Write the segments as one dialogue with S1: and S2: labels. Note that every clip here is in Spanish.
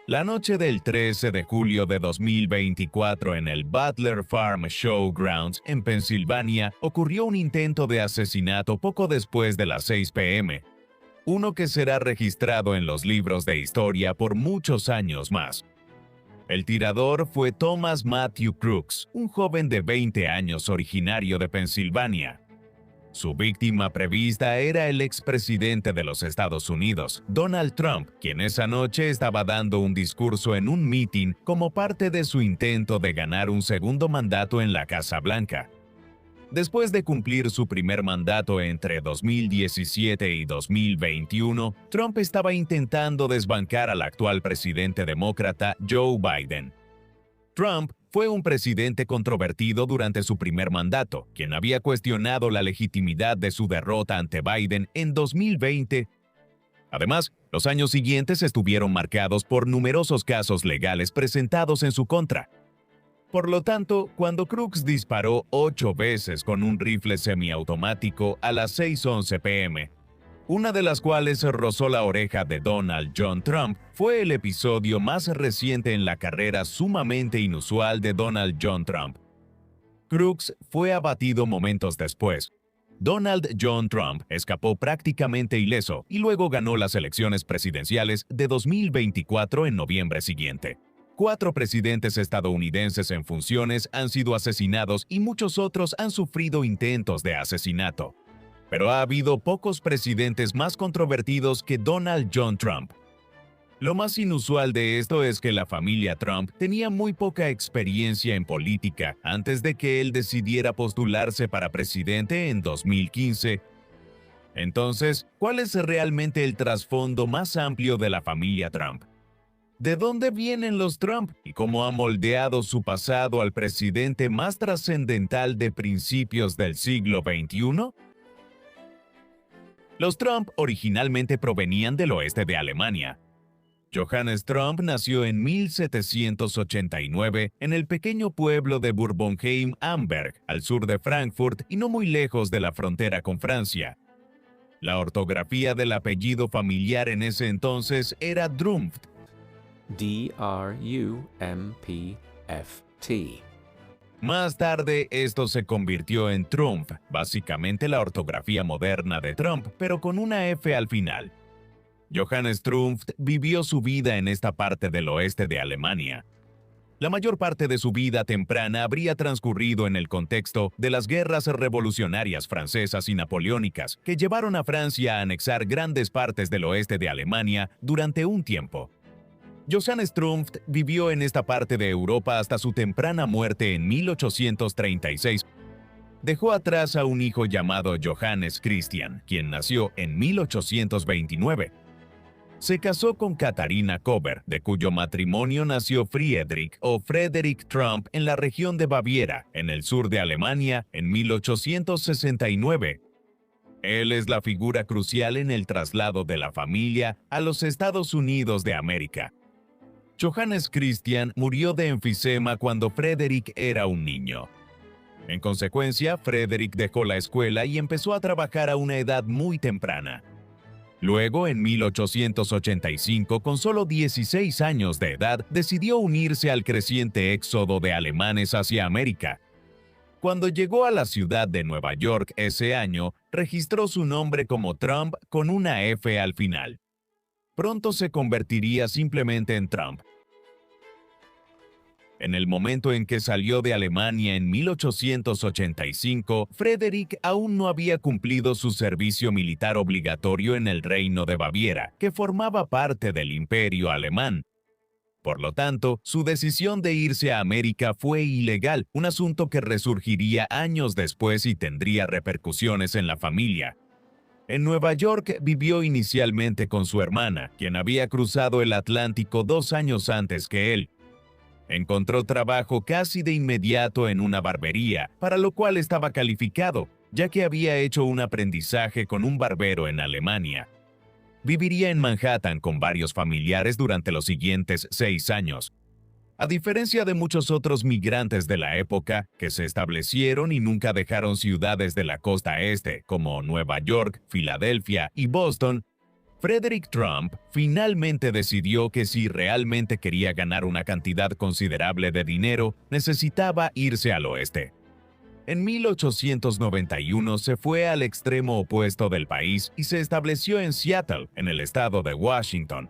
S1: La noche del 13 de julio de 2024 en el Butler Farm Showgrounds en Pensilvania ocurrió un intento de asesinato poco después de las 6 p.m., uno que será registrado en los libros de historia por muchos años más. El tirador fue Thomas Matthew Crooks, un joven de 20 años originario de Pensilvania. Su víctima prevista era el expresidente de los Estados Unidos, Donald Trump, quien esa noche estaba dando un discurso en un mitin como parte de su intento de ganar un segundo mandato en la Casa Blanca. Después de cumplir su primer mandato entre 2017 y 2021, Trump estaba intentando desbancar al actual presidente demócrata Joe Biden. Trump fue un presidente controvertido durante su primer mandato, quien había cuestionado la legitimidad de su derrota ante Biden en 2020. Además, los años siguientes estuvieron marcados por numerosos casos legales presentados en su contra. Por lo tanto, cuando Crooks disparó 8 veces con un rifle semiautomático a las 6:11 p.m., una de las cuales rozó la oreja de Donald John Trump, fue el episodio más reciente en la carrera sumamente inusual de Donald John Trump. Crooks fue abatido momentos después. Donald John Trump escapó prácticamente ileso y luego ganó las elecciones presidenciales de 2024 en noviembre siguiente. 4 presidentes estadounidenses en funciones han sido asesinados y muchos otros han sufrido intentos de asesinato. Pero ha habido pocos presidentes más controvertidos que Donald John Trump. Lo más inusual de esto es que la familia Trump tenía muy poca experiencia en política antes de que él decidiera postularse para presidente en 2015. Entonces, ¿cuál es realmente el trasfondo más amplio de la familia Trump? ¿De dónde vienen los Trump y cómo ha moldeado su pasado al presidente más trascendental de principios del siglo XXI? Los Trump originalmente provenían del oeste de Alemania. Johannes Trump nació en 1789 en el pequeño pueblo de Bourbonheim am Berg, al sur de Frankfurt y no muy lejos de la frontera con Francia. La ortografía del apellido familiar en ese entonces era Drumpft.
S2: D-R-U-M-P-F-T.
S1: Más tarde, esto se convirtió en Trumpf, básicamente la ortografía moderna de Trump, pero con una F al final. Johannes Trumpf vivió su vida en esta parte del oeste de Alemania. La mayor parte de su vida temprana habría transcurrido en el contexto de las guerras revolucionarias francesas y napoleónicas, que llevaron a Francia a anexar grandes partes del oeste de Alemania durante un tiempo. Johannes Trumpf vivió en esta parte de Europa hasta su temprana muerte en 1836. Dejó atrás a un hijo llamado Johannes Christian, quien nació en 1829. Se casó con Katharina Kober, de cuyo matrimonio nació Friedrich o Frederick Trump en la región de Baviera, en el sur de Alemania, en 1869. Él es la figura crucial en el traslado de la familia a los Estados Unidos de América. Johannes Christian murió de enfisema cuando Frederick era un niño. En consecuencia, Frederick dejó la escuela y empezó a trabajar a una edad muy temprana. Luego, en 1885, con solo 16 años de edad, decidió unirse al creciente éxodo de alemanes hacia América. Cuando llegó a la ciudad de Nueva York ese año, registró su nombre como Trump con una F al final. Pronto se convertiría simplemente en Trump. En el momento en que salió de Alemania en 1885, Frederick aún no había cumplido su servicio militar obligatorio en el Reino de Baviera, que formaba parte del Imperio Alemán. Por lo tanto, su decisión de irse a América fue ilegal, un asunto que resurgiría años después y tendría repercusiones en la familia. En Nueva York vivió inicialmente con su hermana, quien había cruzado el Atlántico 2 años antes que él. Encontró trabajo casi de inmediato en una barbería, para lo cual estaba calificado, ya que había hecho un aprendizaje con un barbero en Alemania. Viviría en Manhattan con varios familiares durante los siguientes 6 años. A diferencia de muchos otros migrantes de la época, que se establecieron y nunca dejaron ciudades de la costa este, como Nueva York, Filadelfia y Boston, Frederick Trump finalmente decidió que si realmente quería ganar una cantidad considerable de dinero, necesitaba irse al oeste. En 1891 se fue al extremo opuesto del país y se estableció en Seattle, en el estado de Washington.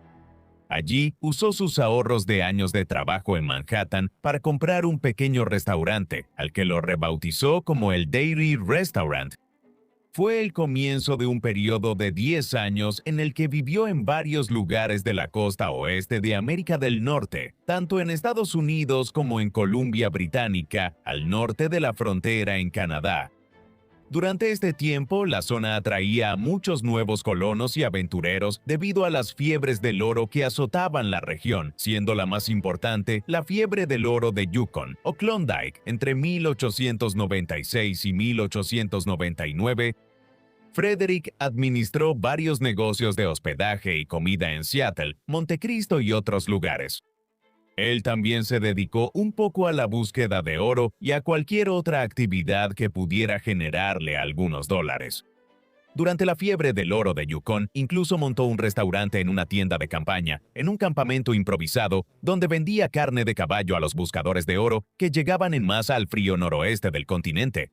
S1: Allí usó sus ahorros de años de trabajo en Manhattan para comprar un pequeño restaurante, al que lo rebautizó como el Dairy Restaurant. Fue el comienzo de un periodo de 10 años en el que vivió en varios lugares de la costa oeste de América del Norte, tanto en Estados Unidos como en Columbia Británica, al norte de la frontera en Canadá. Durante este tiempo, la zona atraía a muchos nuevos colonos y aventureros debido a las fiebres del oro que azotaban la región, siendo la más importante la fiebre del oro de Yukon o Klondike entre 1896 y 1899. Frederick administró varios negocios de hospedaje y comida en Seattle, Montecristo y otros lugares. Él también se dedicó un poco a la búsqueda de oro y a cualquier otra actividad que pudiera generarle algunos dólares. Durante la fiebre del oro de Yukon, incluso montó un restaurante en una tienda de campaña, en un campamento improvisado, donde vendía carne de caballo a los buscadores de oro que llegaban en masa al frío noroeste del continente.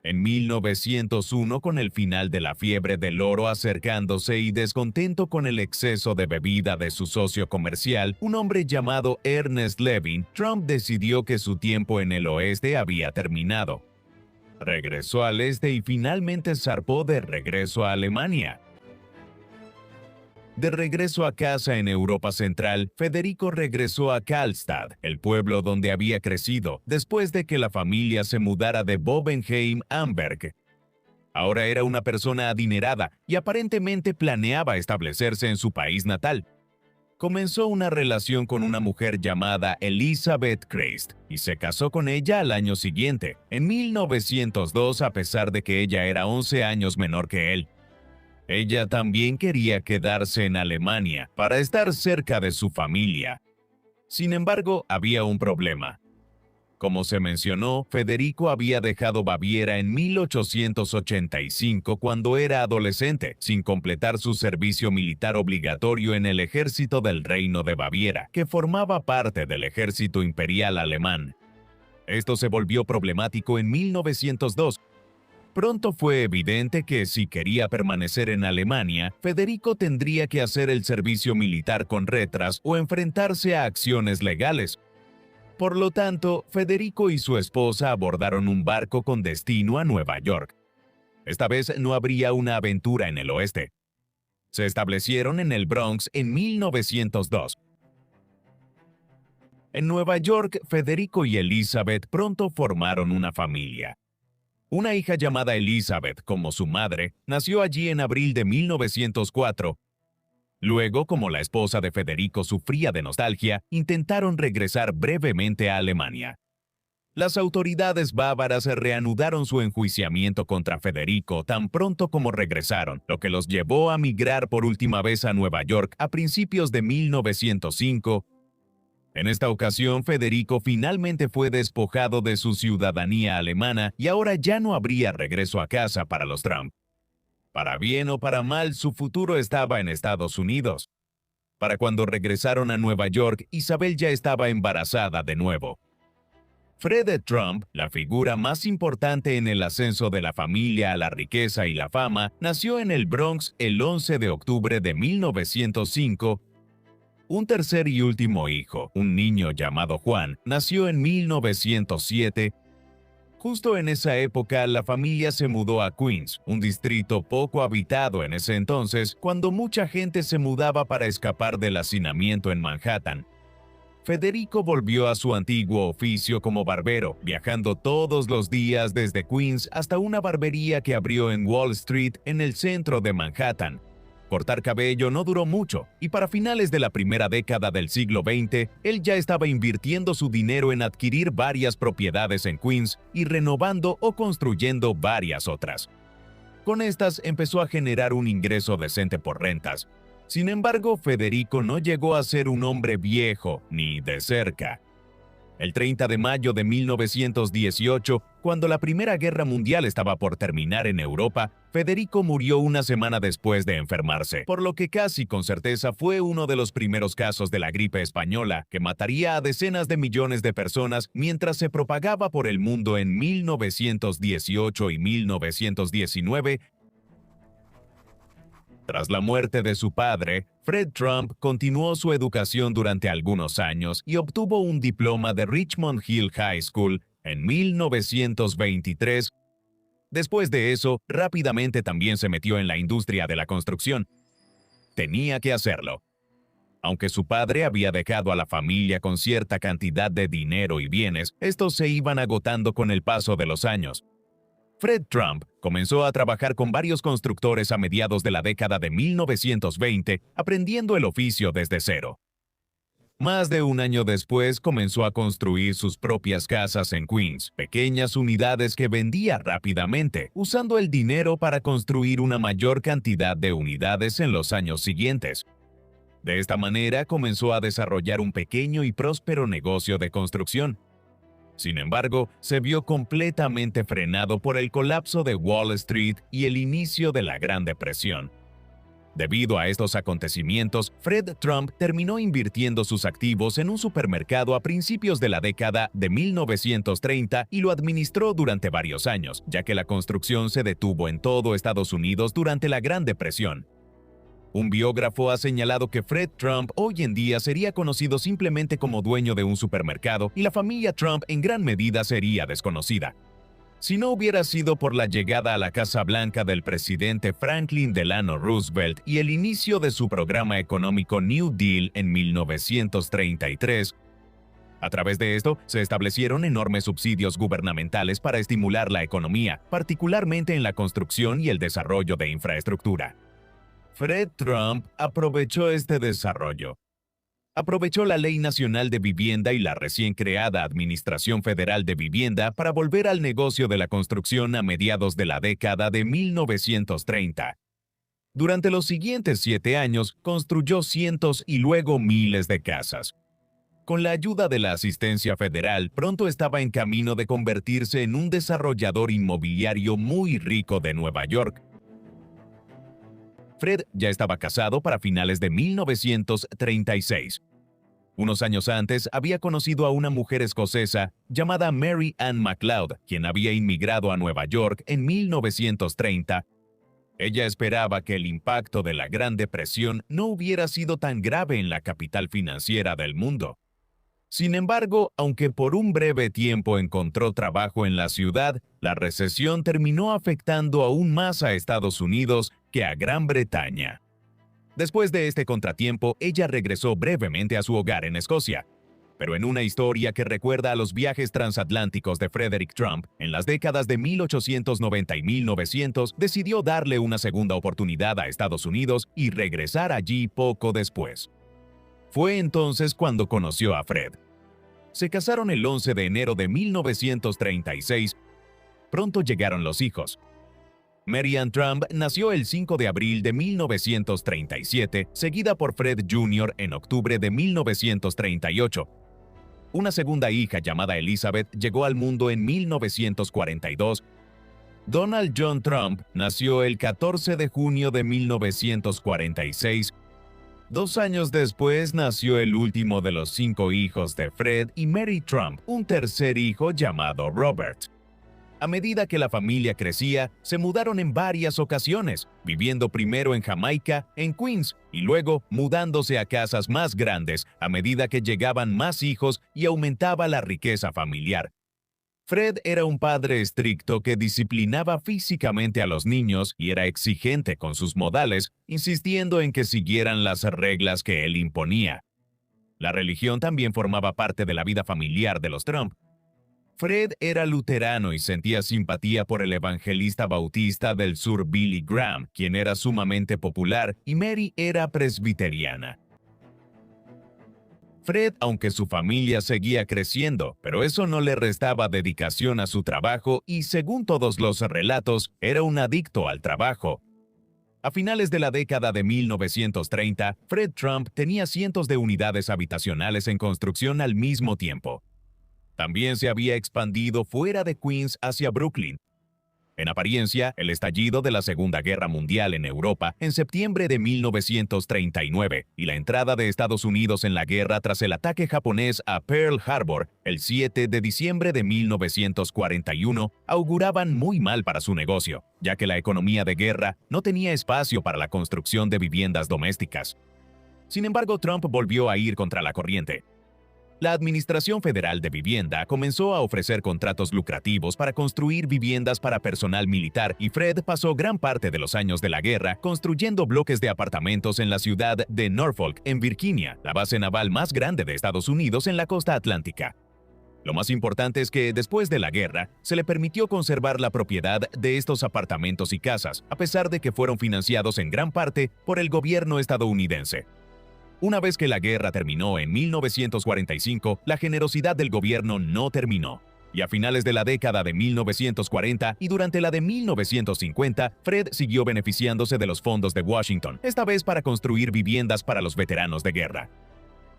S1: En 1901, con el final de la fiebre del oro acercándose y descontento con el exceso de bebida de su socio comercial, un hombre llamado Ernest Levin, Trump decidió que su tiempo en el oeste había terminado. Regresó al este y finalmente zarpó de regreso a Alemania. De regreso a casa en Europa Central, Federico regresó a Karlstad, el pueblo donde había crecido, después de que la familia se mudara de Bobenheim a Amberg. Ahora era una persona adinerada y aparentemente planeaba establecerse en su país natal. Comenzó una relación con una mujer llamada Elisabeth Christ y se casó con ella al año siguiente, en 1902, a pesar de que ella era 11 años menor que él. Ella también quería quedarse en Alemania para estar cerca de su familia. Sin embargo, había un problema. Como se mencionó, Federico había dejado Baviera en 1885 cuando era adolescente, sin completar su servicio militar obligatorio en el ejército del Reino de Baviera, que formaba parte del ejército imperial alemán. Esto se volvió problemático en 1902. Pronto fue evidente que si quería permanecer en Alemania, Federico tendría que hacer el servicio militar con retras o enfrentarse a acciones legales. Por lo tanto, Federico y su esposa abordaron un barco con destino a Nueva York. Esta vez no habría una aventura en el oeste. Se establecieron en el Bronx en 1902. En Nueva York, Federico y Elizabeth pronto formaron una familia. Una hija llamada Elizabeth, como su madre, nació allí en abril de 1904. Luego, como la esposa de Federico sufría de nostalgia, intentaron regresar brevemente a Alemania. Las autoridades bávaras reanudaron su enjuiciamiento contra Federico tan pronto como regresaron, lo que los llevó a migrar por última vez a Nueva York a principios de 1905. En esta ocasión, Federico finalmente fue despojado de su ciudadanía alemana y ahora ya no habría regreso a casa para los Trump. Para bien o para mal, su futuro estaba en Estados Unidos. Para cuando regresaron a Nueva York, Isabel ya estaba embarazada de nuevo. Fred Trump, la figura más importante en el ascenso de la familia a la riqueza y la fama, nació en el Bronx el 11 de octubre de 1905. Un tercer y último hijo, un niño llamado Juan, nació en 1907. Justo en esa época, la familia se mudó a Queens, un distrito poco habitado en ese entonces, cuando mucha gente se mudaba para escapar del hacinamiento en Manhattan. Federico volvió a su antiguo oficio como barbero, viajando todos los días desde Queens hasta una barbería que abrió en Wall Street, en el centro de Manhattan. Cortar cabello no duró mucho, y para finales de la primera década del siglo XX, él ya estaba invirtiendo su dinero en adquirir varias propiedades en Queens y renovando o construyendo varias otras. Con estas empezó a generar un ingreso decente por rentas. Sin embargo, Federico no llegó a ser un hombre viejo ni de cerca. El 30 de mayo de 1918, cuando la Primera Guerra Mundial estaba por terminar en Europa, Federico murió una semana después de enfermarse, por lo que casi con certeza fue uno de los primeros casos de la gripe española que mataría a decenas de millones de personas mientras se propagaba por el mundo en 1918 y 1919. Tras la muerte de su padre, Fred Trump continuó su educación durante algunos años y obtuvo un diploma de Richmond Hill High School en 1923. Después de eso, rápidamente también se metió en la industria de la construcción. Tenía que hacerlo. Aunque su padre había dejado a la familia con cierta cantidad de dinero y bienes, estos se iban agotando con el paso de los años. Fred Trump comenzó a trabajar con varios constructores a mediados de la década de 1920, aprendiendo el oficio desde cero. Más de un año después comenzó a construir sus propias casas en Queens, pequeñas unidades que vendía rápidamente, usando el dinero para construir una mayor cantidad de unidades en los años siguientes. De esta manera comenzó a desarrollar un pequeño y próspero negocio de construcción. Sin embargo, se vio completamente frenado por el colapso de Wall Street y el inicio de la Gran Depresión. Debido a estos acontecimientos, Fred Trump terminó invirtiendo sus activos en un supermercado a principios de la década de 1930 y lo administró durante varios años, ya que la construcción se detuvo en todo Estados Unidos durante la Gran Depresión. Un biógrafo ha señalado que Fred Trump hoy en día sería conocido simplemente como dueño de un supermercado y la familia Trump en gran medida sería desconocida. Si no hubiera sido por la llegada a la Casa Blanca del presidente Franklin Delano Roosevelt y el inicio de su programa económico New Deal en 1933, a través de esto se establecieron enormes subsidios gubernamentales para estimular la economía, particularmente en la construcción y el desarrollo de infraestructura. Fred Trump aprovechó este desarrollo. Aprovechó la Ley Nacional de Vivienda y la recién creada Administración Federal de Vivienda para volver al negocio de la construcción a mediados de la década de 1930. Durante los siguientes 7 años, construyó cientos y luego miles de casas. Con la ayuda de la asistencia federal, pronto estaba en camino de convertirse en un desarrollador inmobiliario muy rico de Nueva York. Fred ya estaba casado para finales de 1936. Unos años antes había conocido a una mujer escocesa llamada Mary Ann MacLeod, quien había inmigrado a Nueva York en 1930. Ella esperaba que el impacto de la Gran Depresión no hubiera sido tan grave en la capital financiera del mundo. Sin embargo, aunque por un breve tiempo encontró trabajo en la ciudad, la recesión terminó afectando aún más a Estados Unidos que a Gran Bretaña. Después de este contratiempo, ella regresó brevemente a su hogar en Escocia. Pero en una historia que recuerda a los viajes transatlánticos de Frederick Trump en las décadas de 1890 y 1900, decidió darle una segunda oportunidad a Estados Unidos y regresar allí poco después. Fue entonces cuando conoció a Fred. Se casaron el 11 de enero de 1936. Pronto llegaron los hijos. Mary Ann Trump nació el 5 de abril de 1937, seguida por Fred Jr. en octubre de 1938. Una segunda hija llamada Elizabeth llegó al mundo en 1942. Donald John Trump nació el 14 de junio de 1946. 2 años después nació el último de los 5 hijos de Fred y Mary Trump, un tercer hijo llamado Robert. A medida que la familia crecía, se mudaron en varias ocasiones, viviendo primero en Jamaica, en Queens, y luego mudándose a casas más grandes a medida que llegaban más hijos y aumentaba la riqueza familiar. Fred era un padre estricto que disciplinaba físicamente a los niños y era exigente con sus modales, insistiendo en que siguieran las reglas que él imponía. La religión también formaba parte de la vida familiar de los Trump. Fred era luterano y sentía simpatía por el evangelista bautista del sur Billy Graham, quien era sumamente popular, y Mary era presbiteriana. Fred, aunque su familia seguía creciendo, pero eso no le restaba dedicación a su trabajo y, según todos los relatos, era un adicto al trabajo. A finales de la década de 1930, Fred Trump tenía cientos de unidades habitacionales en construcción al mismo tiempo. También se había expandido fuera de Queens hacia Brooklyn. En apariencia, el estallido de la Segunda Guerra Mundial en Europa en septiembre de 1939 y la entrada de Estados Unidos en la guerra tras el ataque japonés a Pearl Harbor el 7 de diciembre de 1941 auguraban muy mal para su negocio, ya que la economía de guerra no tenía espacio para la construcción de viviendas domésticas. Sin embargo, Trump volvió a ir contra la corriente. La Administración Federal de Vivienda comenzó a ofrecer contratos lucrativos para construir viviendas para personal militar y Fred pasó gran parte de los años de la guerra construyendo bloques de apartamentos en la ciudad de Norfolk, en Virginia, la base naval más grande de Estados Unidos en la costa atlántica. Lo más importante es que después de la guerra, se le permitió conservar la propiedad de estos apartamentos y casas, a pesar de que fueron financiados en gran parte por el gobierno estadounidense. Una vez que la guerra terminó en 1945, la generosidad del gobierno no terminó. Y a finales de la década de 1940 y durante la de 1950, Fred siguió beneficiándose de los fondos de Washington, esta vez para construir viviendas para los veteranos de guerra.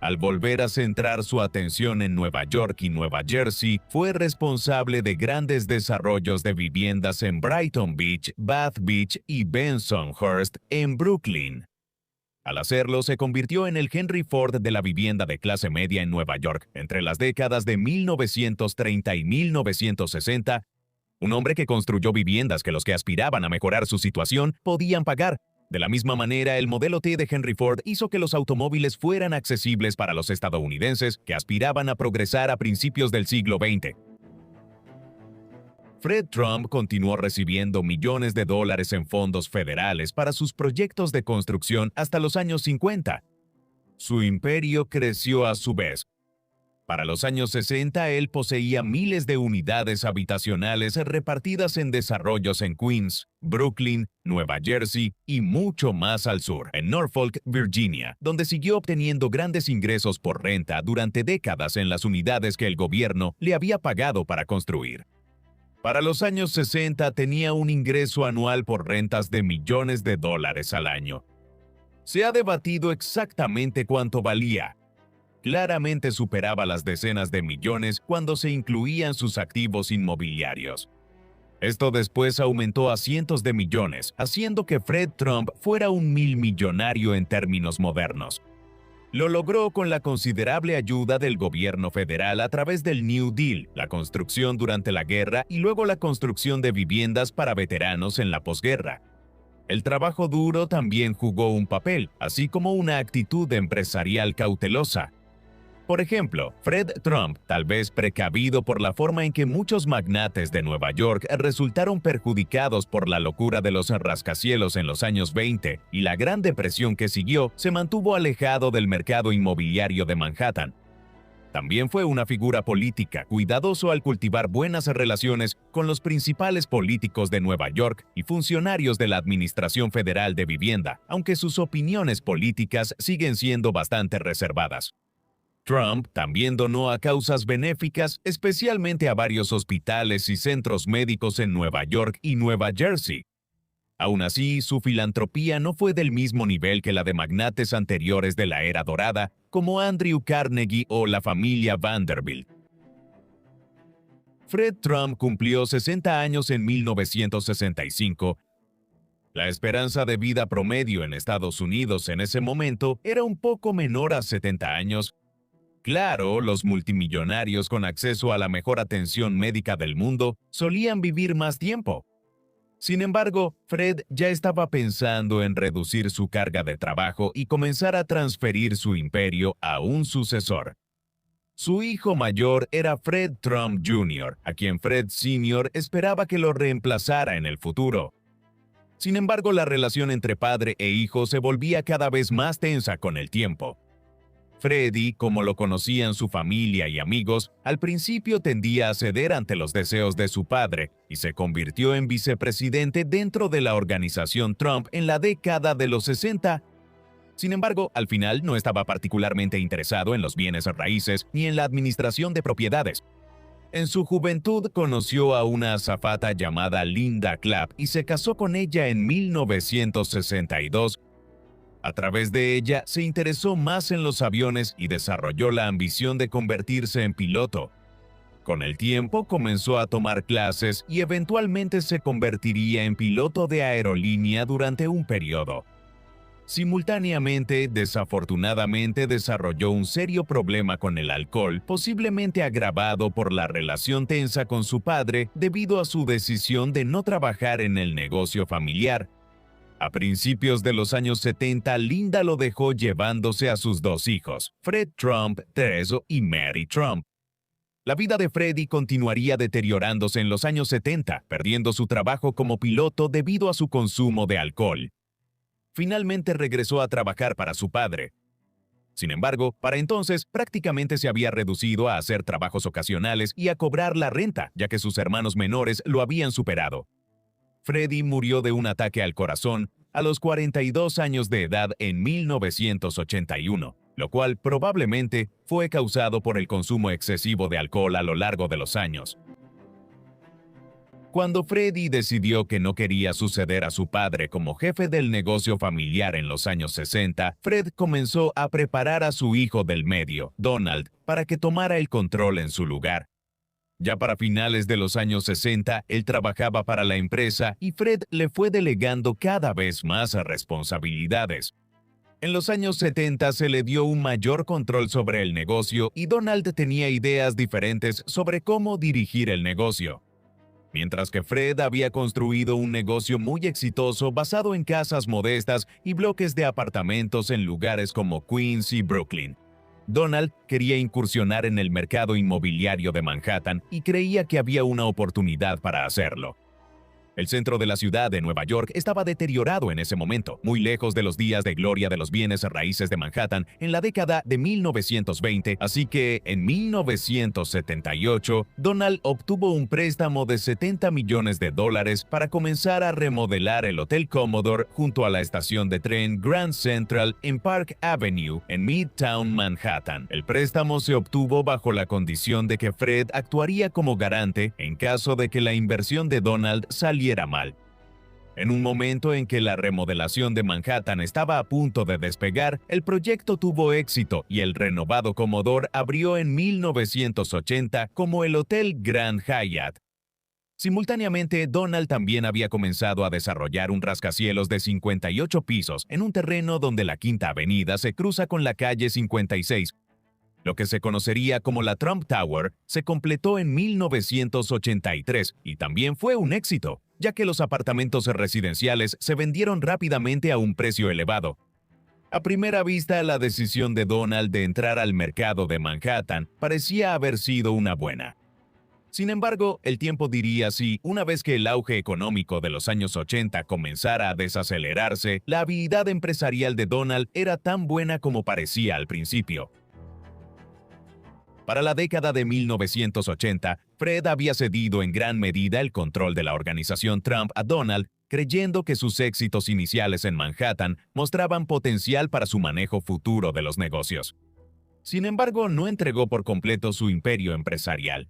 S1: Al volver a centrar su atención en Nueva York y Nueva Jersey, fue responsable de grandes desarrollos de viviendas en Brighton Beach, Bath Beach y Bensonhurst, en Brooklyn. Al hacerlo, se convirtió en el Henry Ford de la vivienda de clase media en Nueva York entre las décadas de 1930 y 1960, un hombre que construyó viviendas que los que aspiraban a mejorar su situación podían pagar. De la misma manera, el modelo T de Henry Ford hizo que los automóviles fueran accesibles para los estadounidenses que aspiraban a progresar a principios del siglo XX. Fred Trump continuó recibiendo millones de dólares en fondos federales para sus proyectos de construcción hasta los años 50. Su imperio creció a su vez. Para los años 60, él poseía miles de unidades habitacionales repartidas en desarrollos en Queens, Brooklyn, Nueva Jersey y mucho más al sur, en Norfolk, Virginia, donde siguió obteniendo grandes ingresos por renta durante décadas en las unidades que el gobierno le había pagado para construir. Para los años 60 tenía un ingreso anual por rentas de millones de dólares al año. Se ha debatido exactamente cuánto valía. Claramente superaba las decenas de millones cuando se incluían sus activos inmobiliarios. Esto después aumentó a cientos de millones, haciendo que Fred Trump fuera un milmillonario en términos modernos. Lo logró con la considerable ayuda del gobierno federal a través del New Deal, la construcción durante la guerra y luego la construcción de viviendas para veteranos en la posguerra. El trabajo duro también jugó un papel, así como una actitud empresarial cautelosa. Por ejemplo, Fred Trump, tal vez precavido por la forma en que muchos magnates de Nueva York resultaron perjudicados por la locura de los rascacielos en los años 20 y la Gran Depresión que siguió, se mantuvo alejado del mercado inmobiliario de Manhattan. También fue una figura política, cuidadoso al cultivar buenas relaciones con los principales políticos de Nueva York y funcionarios de la Administración Federal de Vivienda, aunque sus opiniones políticas siguen siendo bastante reservadas. Trump también donó a causas benéficas, especialmente a varios hospitales y centros médicos en Nueva York y Nueva Jersey. Aún así, su filantropía no fue del mismo nivel que la de magnates anteriores de la era dorada, como Andrew Carnegie o la familia Vanderbilt. Fred Trump cumplió 60 años en 1965. La esperanza de vida promedio en Estados Unidos en ese momento era un poco menor a 70 años. Claro, los multimillonarios con acceso a la mejor atención médica del mundo solían vivir más tiempo. Sin embargo, Fred ya estaba pensando en reducir su carga de trabajo y comenzar a transferir su imperio a un sucesor. Su hijo mayor era Fred Trump Jr., a quien Fred Sr. esperaba que lo reemplazara en el futuro. Sin embargo, la relación entre padre e hijo se volvía cada vez más tensa con el tiempo. Freddie, como lo conocían su familia y amigos, al principio tendía a ceder ante los deseos de su padre y se convirtió en vicepresidente dentro de la organización Trump en la década de los 60. Sin embargo, al final no estaba particularmente interesado en los bienes raíces ni en la administración de propiedades. En su juventud conoció a una azafata llamada Linda Clapp y se casó con ella en 1962. A través de ella se interesó más en los aviones y desarrolló la ambición de convertirse en piloto. Con el tiempo comenzó a tomar clases y eventualmente se convertiría en piloto de aerolínea durante un periodo. Simultáneamente, desafortunadamente desarrolló un serio problema con el alcohol, posiblemente agravado por la relación tensa con su padre debido a su decisión de no trabajar en el negocio familiar. A principios de los años 70, Linda lo dejó llevándose a sus dos hijos, Fred Trump III y Mary Trump. La vida de Freddie continuaría deteriorándose en los años 70, perdiendo su trabajo como piloto debido a su consumo de alcohol. Finalmente regresó a trabajar para su padre. Sin embargo, para entonces prácticamente se había reducido a hacer trabajos ocasionales y a cobrar la renta, ya que sus hermanos menores lo habían superado. Freddie murió de un ataque al corazón a los 42 años de edad en 1981, lo cual probablemente fue causado por el consumo excesivo de alcohol a lo largo de los años. Cuando Freddie decidió que no quería suceder a su padre como jefe del negocio familiar en los años 60, Fred comenzó a preparar a su hijo del medio, Donald, para que tomara el control en su lugar. Ya para finales de los años 60, él trabajaba para la empresa y Fred le fue delegando cada vez más responsabilidades. En los años 70 se le dio un mayor control sobre el negocio y Donald tenía ideas diferentes sobre cómo dirigir el negocio. Mientras que Fred había construido un negocio muy exitoso basado en casas modestas y bloques de apartamentos en lugares como Queens y Brooklyn. Donald quería incursionar en el mercado inmobiliario de Manhattan y creía que había una oportunidad para hacerlo. El centro de la ciudad de Nueva York estaba deteriorado en ese momento, muy lejos de los días de gloria de los bienes raíces de Manhattan en la década de 1920, así que en 1978, Donald obtuvo un préstamo de $70 millones para comenzar a remodelar el Hotel Commodore junto a la estación de tren Grand Central en Park Avenue, en Midtown Manhattan. El préstamo se obtuvo bajo la condición de que Fred actuaría como garante en caso de que la inversión de Donald saliera mal. En un momento en que la remodelación de Manhattan estaba a punto de despegar, el proyecto tuvo éxito y el renovado Commodore abrió en 1980 como el Hotel Grand Hyatt. Simultáneamente, Donald también había comenzado a desarrollar un rascacielos de 58 pisos en un terreno donde la Quinta Avenida se cruza con la calle 56. Lo que se conocería como la Trump Tower se completó en 1983 y también fue un éxito, ya que los apartamentos residenciales se vendieron rápidamente a un precio elevado. A primera vista, la decisión de Donald de entrar al mercado de Manhattan parecía haber sido una buena. Sin embargo, el tiempo diría si, una vez que el auge económico de los años 80 comenzara a desacelerarse, la habilidad empresarial de Donald era tan buena como parecía al principio. Para la década de 1980, Fred había cedido en gran medida el control de la organización Trump a Donald, creyendo que sus éxitos iniciales en Manhattan mostraban potencial para su manejo futuro de los negocios. Sin embargo, no entregó por completo su imperio empresarial.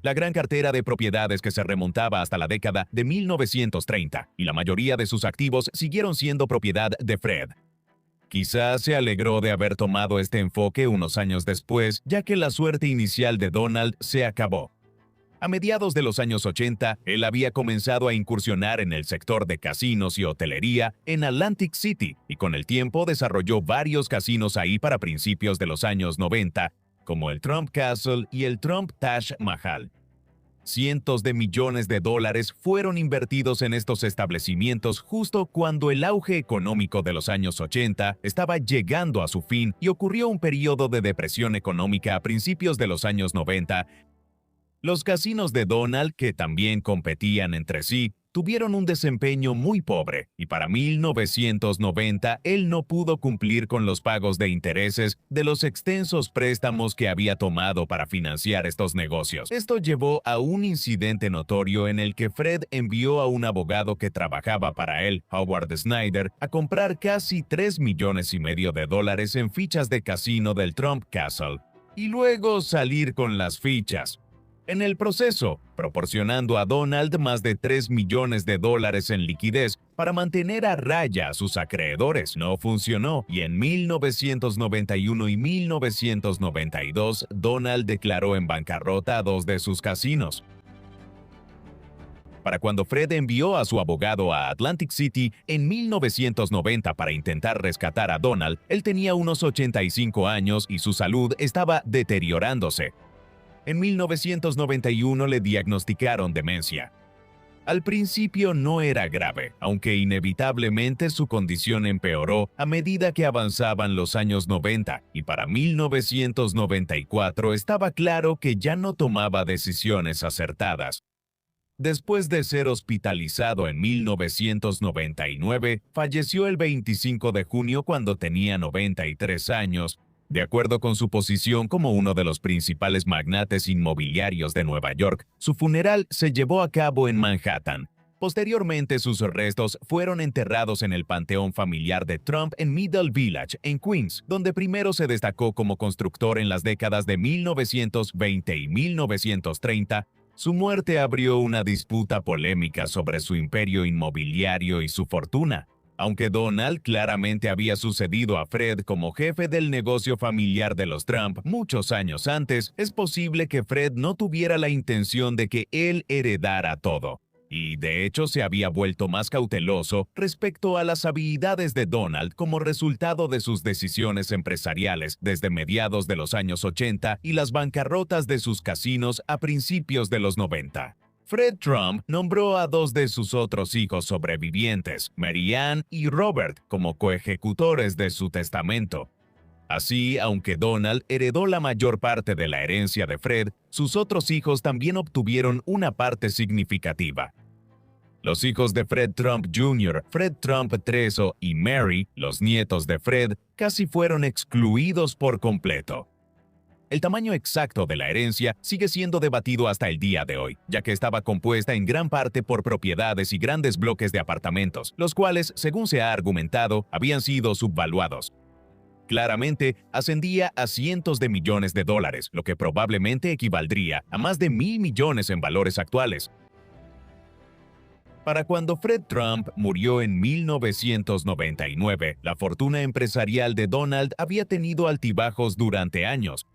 S1: La gran cartera de propiedades que se remontaba hasta la década de 1930 y la mayoría de sus activos siguieron siendo propiedad de Fred. Quizás se alegró de haber tomado este enfoque unos años después, ya que la suerte inicial de Donald se acabó. A mediados de los años 80, él había comenzado a incursionar en el sector de casinos y hotelería en Atlantic City y con el tiempo desarrolló varios casinos ahí para principios de los años 90, como el Trump Castle y el Trump Taj Mahal. Cientos de millones de dólares fueron invertidos en estos establecimientos justo cuando el auge económico de los años 80 estaba llegando a su fin y ocurrió un periodo de depresión económica a principios de los años 90. Los casinos de Donald, que también competían entre sí, tuvieron un desempeño muy pobre y para 1990 él no pudo cumplir con los pagos de intereses de los extensos préstamos que había tomado para financiar estos negocios. Esto llevó a un incidente notorio en el que Fred envió a un abogado que trabajaba para él, Howard Snyder, a comprar casi $3,5 millones en fichas de casino del Trump Castle y luego salir con las fichas. en el proceso, proporcionando a Donald más de $3 millones en liquidez para mantener a raya a sus acreedores. No funcionó y en 1991 y 1992 Donald declaró en bancarrota a 2 de sus casinos. Para cuando Fred envió a su abogado a Atlantic City en 1990 para intentar rescatar a Donald, él tenía unos 85 años y su salud estaba deteriorándose. En 1991 le diagnosticaron demencia. Al principio no era grave, aunque inevitablemente su condición empeoró a medida que avanzaban los años 90, y para 1994 estaba claro que ya no tomaba decisiones acertadas. Después de ser hospitalizado en 1999, falleció el 25 de junio cuando tenía 93 años. De acuerdo con su posición como uno de los principales magnates inmobiliarios de Nueva York, su funeral se llevó a cabo en Manhattan. Posteriormente, sus restos fueron enterrados en el panteón familiar de Trump en Middle Village, en Queens, donde primero se destacó como constructor en las décadas de 1920 y 1930. Su muerte abrió una disputa polémica sobre su imperio inmobiliario y su fortuna. Aunque Donald claramente había sucedido a Fred como jefe del negocio familiar de los Trump muchos años antes, es posible que Fred no tuviera la intención de que él heredara todo. Y de hecho se había vuelto más cauteloso respecto a las habilidades de Donald como resultado de sus decisiones empresariales desde mediados de los años 80 y las bancarrotas de sus casinos a principios de los 90. Fred Trump nombró a 2 de sus otros hijos sobrevivientes, Mary Ann y Robert, como coejecutores de su testamento. Así, aunque Donald heredó la mayor parte de la herencia de Fred, sus otros hijos también obtuvieron una parte significativa. Los hijos de Fred Trump Jr., Fred Trump III y Mary, los nietos de Fred, casi fueron excluidos por completo. El tamaño exacto de la herencia sigue siendo debatido hasta el día de hoy, ya que estaba compuesta en gran parte por propiedades y grandes bloques de apartamentos, los cuales, según se ha argumentado, habían sido subvaluados. Claramente, ascendía a cientos de millones de dólares, lo que probablemente equivaldría a más de $1,000 millones en valores actuales. Para cuando Fred Trump murió en 1999, la fortuna empresarial de Donald había tenido altibajos durante años.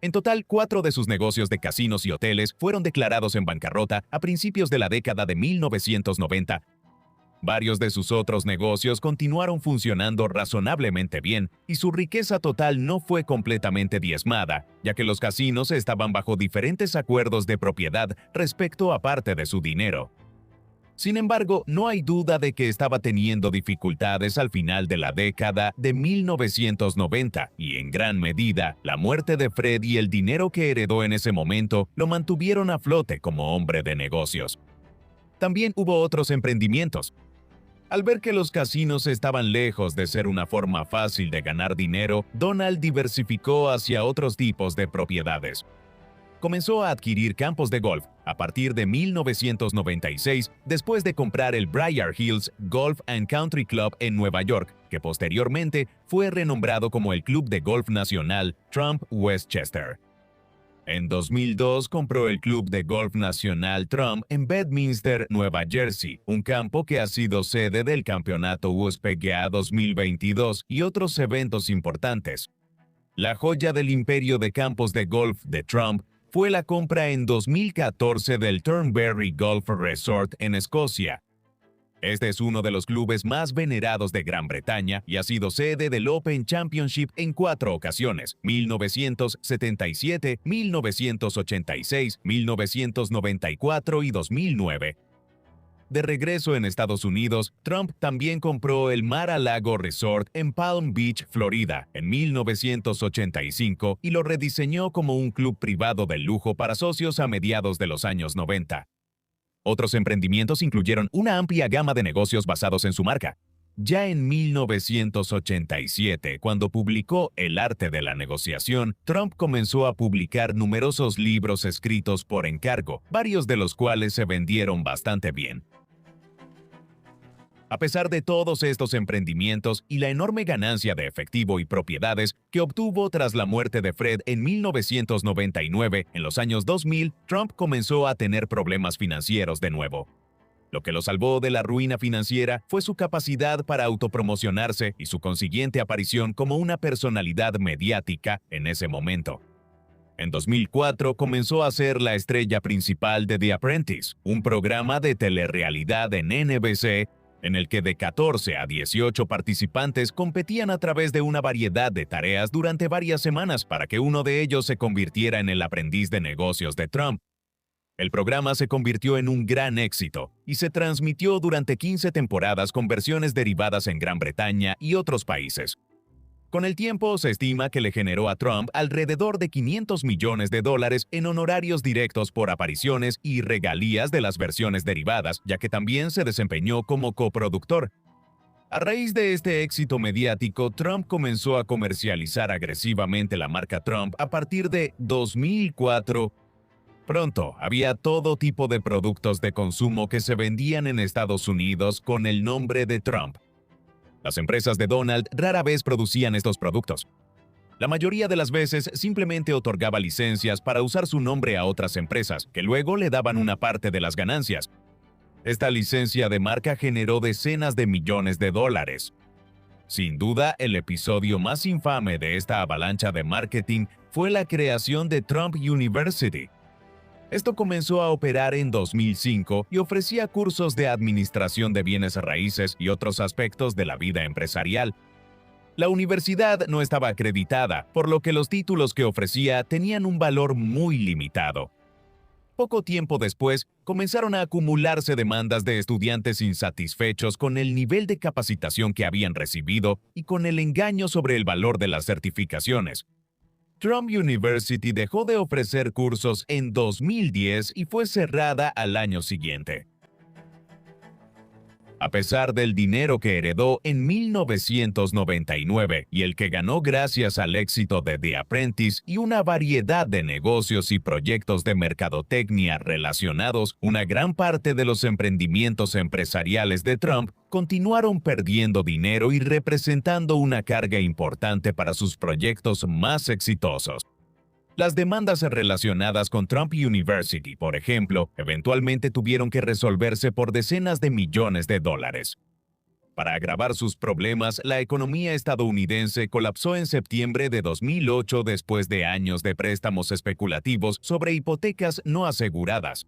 S1: En total, 4 de sus negocios de casinos y hoteles fueron declarados en bancarrota a principios de la década de 1990. Varios de sus otros negocios continuaron funcionando razonablemente bien y su riqueza total no fue completamente diezmada, ya que los casinos estaban bajo diferentes acuerdos de propiedad respecto a parte de su dinero. Sin embargo, no hay duda de que estaba teniendo dificultades al final de la década de 1990 y en gran medida la muerte de Fred y el dinero que heredó en ese momento lo mantuvieron a flote como hombre de negocios. También hubo otros emprendimientos. Al ver que los casinos estaban lejos de ser una forma fácil de ganar dinero, Donald diversificó hacia otros tipos de propiedades. Comenzó a adquirir campos de golf a partir de 1996 después de comprar el Briar Hills Golf and Country Club en Nueva York, que posteriormente fue renombrado como el Club de Golf Nacional Trump Westchester. En 2002 compró el Club de Golf Nacional Trump en Bedminster, Nueva Jersey, un campo que ha sido sede del Campeonato USPGA 2022 y otros eventos importantes. La joya del imperio de campos de golf de Trump fue la compra en 2014 del Turnberry Golf Resort en Escocia. Este es uno de los clubes más venerados de Gran Bretaña y ha sido sede del Open Championship en 4 ocasiones: 1977, 1986, 1994 y 2009. De regreso en Estados Unidos, Trump también compró el Mar-a-Lago Resort en Palm Beach, Florida, en 1985 y lo rediseñó como un club privado de lujo para socios a mediados de los años 90. Otros emprendimientos incluyeron una amplia gama de negocios basados en su marca. Ya en 1987, cuando publicó El arte de la negociación, Trump comenzó a publicar numerosos libros escritos por encargo, varios de los cuales se vendieron bastante bien. A pesar de todos estos emprendimientos y la enorme ganancia de efectivo y propiedades que obtuvo tras la muerte de Fred en 1999, en los años 2000, Trump comenzó a tener problemas financieros de nuevo. Lo que lo salvó de la ruina financiera fue su capacidad para autopromocionarse y su consiguiente aparición como una personalidad mediática en ese momento. En 2004 comenzó a ser la estrella principal de The Apprentice, un programa de telerrealidad en NBC en el que de 14 a 18 participantes competían a través de una variedad de tareas durante varias semanas para que uno de ellos se convirtiera en el aprendiz de negocios de Trump. El programa se convirtió en un gran éxito y se transmitió durante 15 temporadas con versiones derivadas en Gran Bretaña y otros países. Con el tiempo, se estima que le generó a Trump alrededor de $500 millones en honorarios directos por apariciones y regalías de las versiones derivadas, ya que también se desempeñó como coproductor. A raíz de este éxito mediático, Trump comenzó a comercializar agresivamente la marca Trump a partir de 2004. Pronto, había todo tipo de productos de consumo que se vendían en Estados Unidos con el nombre de Trump. Las empresas de Donald rara vez producían estos productos. La mayoría de las veces simplemente otorgaba licencias para usar su nombre a otras empresas, que luego le daban una parte de las ganancias. Esta licencia de marca generó decenas de millones de dólares. Sin duda, el episodio más infame de esta avalancha de marketing fue la creación de Trump University. Esto comenzó a operar en 2005 y ofrecía cursos de administración de bienes raíces y otros aspectos de la vida empresarial. La universidad no estaba acreditada, por lo que los títulos que ofrecía tenían un valor muy limitado. Poco tiempo después, comenzaron a acumularse demandas de estudiantes insatisfechos con el nivel de capacitación que habían recibido y con el engaño sobre el valor de las certificaciones. Trump University dejó de ofrecer cursos en 2010 y fue cerrada al año siguiente. A pesar del dinero que heredó en 1999 y el que ganó gracias al éxito de The Apprentice y una variedad de negocios y proyectos de mercadotecnia relacionados, una gran parte de los emprendimientos empresariales de Trump continuaron perdiendo dinero y representando una carga importante para sus proyectos más exitosos. Las demandas relacionadas con Trump University, por ejemplo, eventualmente tuvieron que resolverse por decenas de millones de dólares. Para agravar sus problemas, la economía estadounidense colapsó en septiembre de 2008 después de años de préstamos especulativos sobre hipotecas no aseguradas.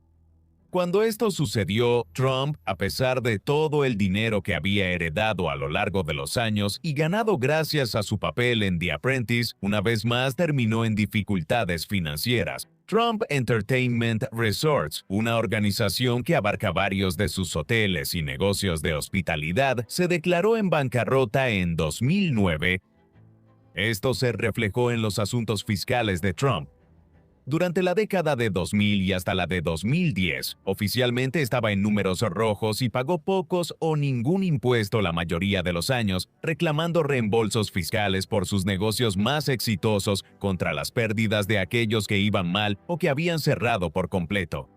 S1: Cuando esto sucedió, Trump, a pesar de todo el dinero que había heredado a lo largo de los años y ganado gracias a su papel en The Apprentice, una vez más terminó en dificultades financieras. Trump Entertainment Resorts, una organización que abarca varios de sus hoteles y negocios de hospitalidad, se declaró en bancarrota en 2009. Esto se reflejó en los asuntos fiscales de Trump. Durante la década de 2000 y hasta la de 2010, oficialmente estaba en números rojos y pagó pocos o ningún impuesto la mayoría de los años, reclamando reembolsos fiscales por sus negocios más exitosos contra las pérdidas de aquellos que iban mal o que habían cerrado por completo.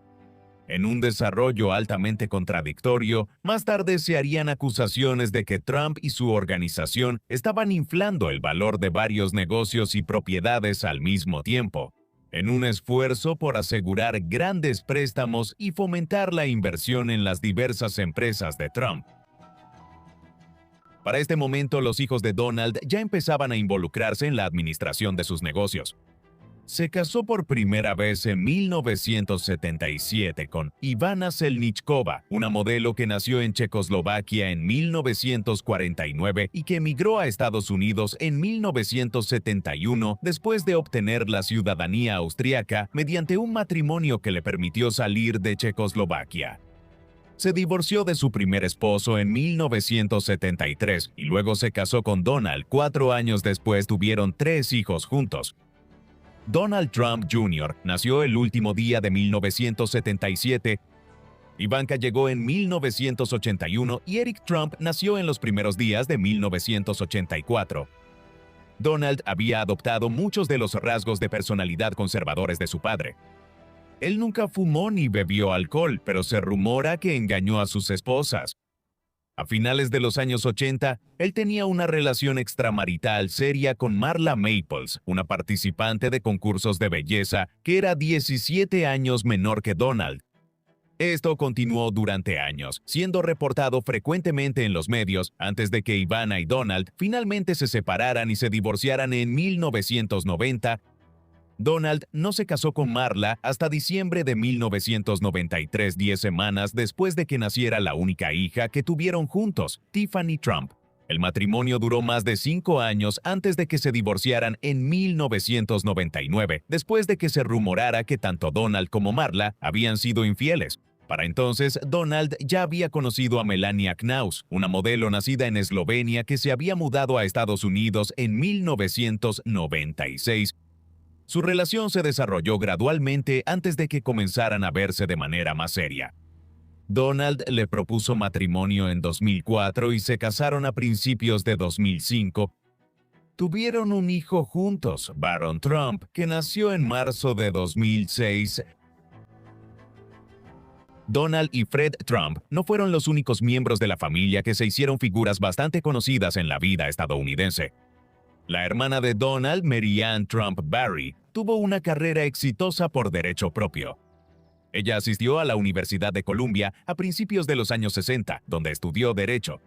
S1: En un desarrollo altamente contradictorio, más tarde se harían acusaciones de que Trump y su organización estaban inflando el valor de varios negocios y propiedades al mismo tiempo, en un esfuerzo por asegurar grandes préstamos y fomentar la inversión en las diversas empresas de Trump. Para este momento, los hijos de Donald ya empezaban a involucrarse en la administración de sus negocios. Se casó por primera vez en 1977 con Ivana Selničková, una modelo que nació en Checoslovaquia en 1949 y que emigró a Estados Unidos en 1971 después de obtener la ciudadanía austriaca mediante un matrimonio que le permitió salir de Checoslovaquia. Se divorció de su primer esposo en 1973 y luego se casó con Donald. 4 años después tuvieron 3 hijos juntos. Donald Trump Jr. nació el último día de 1977, Ivanka llegó en 1981 y Eric Trump nació en los primeros días de 1984. Donald había adoptado muchos de los rasgos de personalidad conservadores de su padre. Él nunca fumó ni bebió alcohol, pero se rumora que engañó a sus esposas. A finales de los años 80, él tenía una relación extramarital seria con Marla Maples, una participante de concursos de belleza que era 17 años menor que Donald. Esto continuó durante años, siendo reportado frecuentemente en los medios antes de que Ivana y Donald finalmente se separaran y se divorciaran en 1990. Donald no se casó con Marla hasta diciembre de 1993, 10 semanas después de que naciera la única hija que tuvieron juntos, Tiffany Trump. El matrimonio duró más de 5 años antes de que se divorciaran en 1999, después de que se rumorara que tanto Donald como Marla habían sido infieles. Para entonces, Donald ya había conocido a Melania Knaus, una modelo nacida en Eslovenia que se había mudado a Estados Unidos en 1996. Su relación se desarrolló gradualmente antes de que comenzaran a verse de manera más seria. Donald le propuso matrimonio en 2004 y se casaron a principios de 2005. Tuvieron un hijo juntos, Barron Trump, que nació en marzo de 2006. Donald y Fred Trump no fueron los únicos miembros de la familia que se hicieron figuras bastante conocidas en la vida estadounidense. La hermana de Donald, Mary Ann Trump Barry, tuvo una carrera exitosa por derecho propio. Ella asistió a la Universidad de Columbia a principios de los años 60, donde estudió Derecho.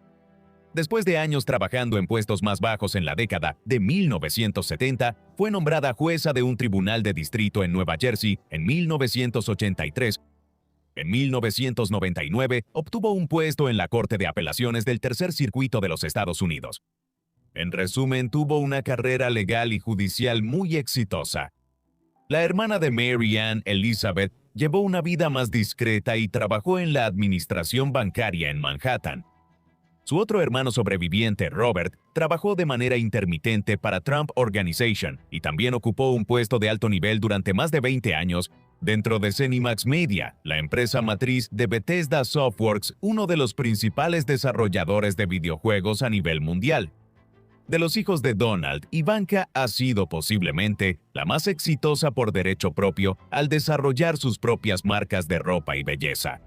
S1: Después de años trabajando en puestos más bajos en la década de 1970, fue nombrada jueza de un tribunal de distrito en Nueva Jersey en 1983. En 1999, obtuvo un puesto en la Corte de Apelaciones del Tercer Circuito de los Estados Unidos. En resumen, tuvo una carrera legal y judicial muy exitosa. La hermana de Mary Ann, Elizabeth, llevó una vida más discreta y trabajó en la administración bancaria en Manhattan. Su otro hermano sobreviviente, Robert, trabajó de manera intermitente para Trump Organization y también ocupó un puesto de alto nivel durante más de 20 años dentro de Zenimax Media, la empresa matriz de Bethesda Softworks, uno de los principales desarrolladores de videojuegos a nivel mundial. De los hijos de Donald, Ivanka ha sido posiblemente la más exitosa por derecho propio al desarrollar sus propias marcas de ropa y belleza,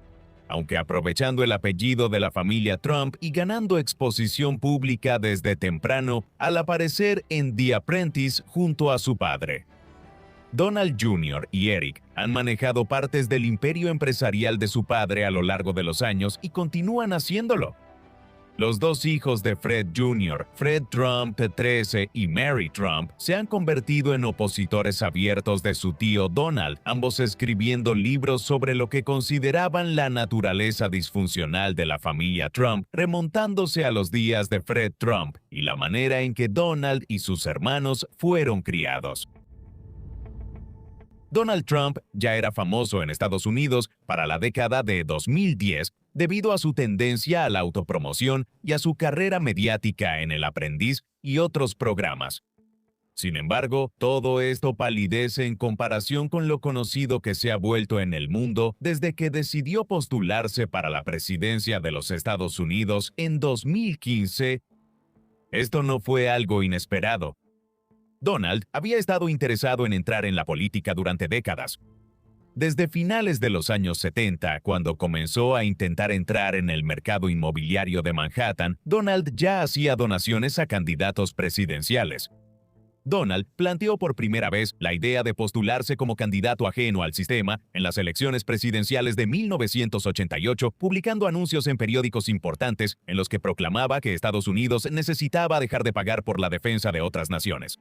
S1: aunque aprovechando el apellido de la familia Trump y ganando exposición pública desde temprano al aparecer en The Apprentice junto a su padre. Donald Jr. y Eric han manejado partes del imperio empresarial de su padre a lo largo de los años y continúan haciéndolo. Los dos hijos de Fred Jr., Fred Trump XIII y Mary Trump, se han convertido en opositores abiertos de su tío Donald, ambos escribiendo libros sobre lo que consideraban la naturaleza disfuncional de la familia Trump, remontándose a los días de Fred Trump y la manera en que Donald y sus hermanos fueron criados. Donald Trump ya era famoso en Estados Unidos para la década de 2010 debido a su tendencia a la autopromoción y a su carrera mediática en El Aprendiz y otros programas. Sin embargo, todo esto palidece en comparación con lo conocido que se ha vuelto en el mundo desde que decidió postularse para la presidencia de los Estados Unidos en 2015. Esto no fue algo inesperado. Donald había estado interesado en entrar en la política durante décadas. Desde finales de los años 70, cuando comenzó a intentar entrar en el mercado inmobiliario de Manhattan, Donald ya hacía donaciones a candidatos presidenciales. Donald planteó por primera vez la idea de postularse como candidato ajeno al sistema en las elecciones presidenciales de 1988, publicando anuncios en periódicos importantes en los que proclamaba que Estados Unidos necesitaba dejar de pagar por la defensa de otras naciones.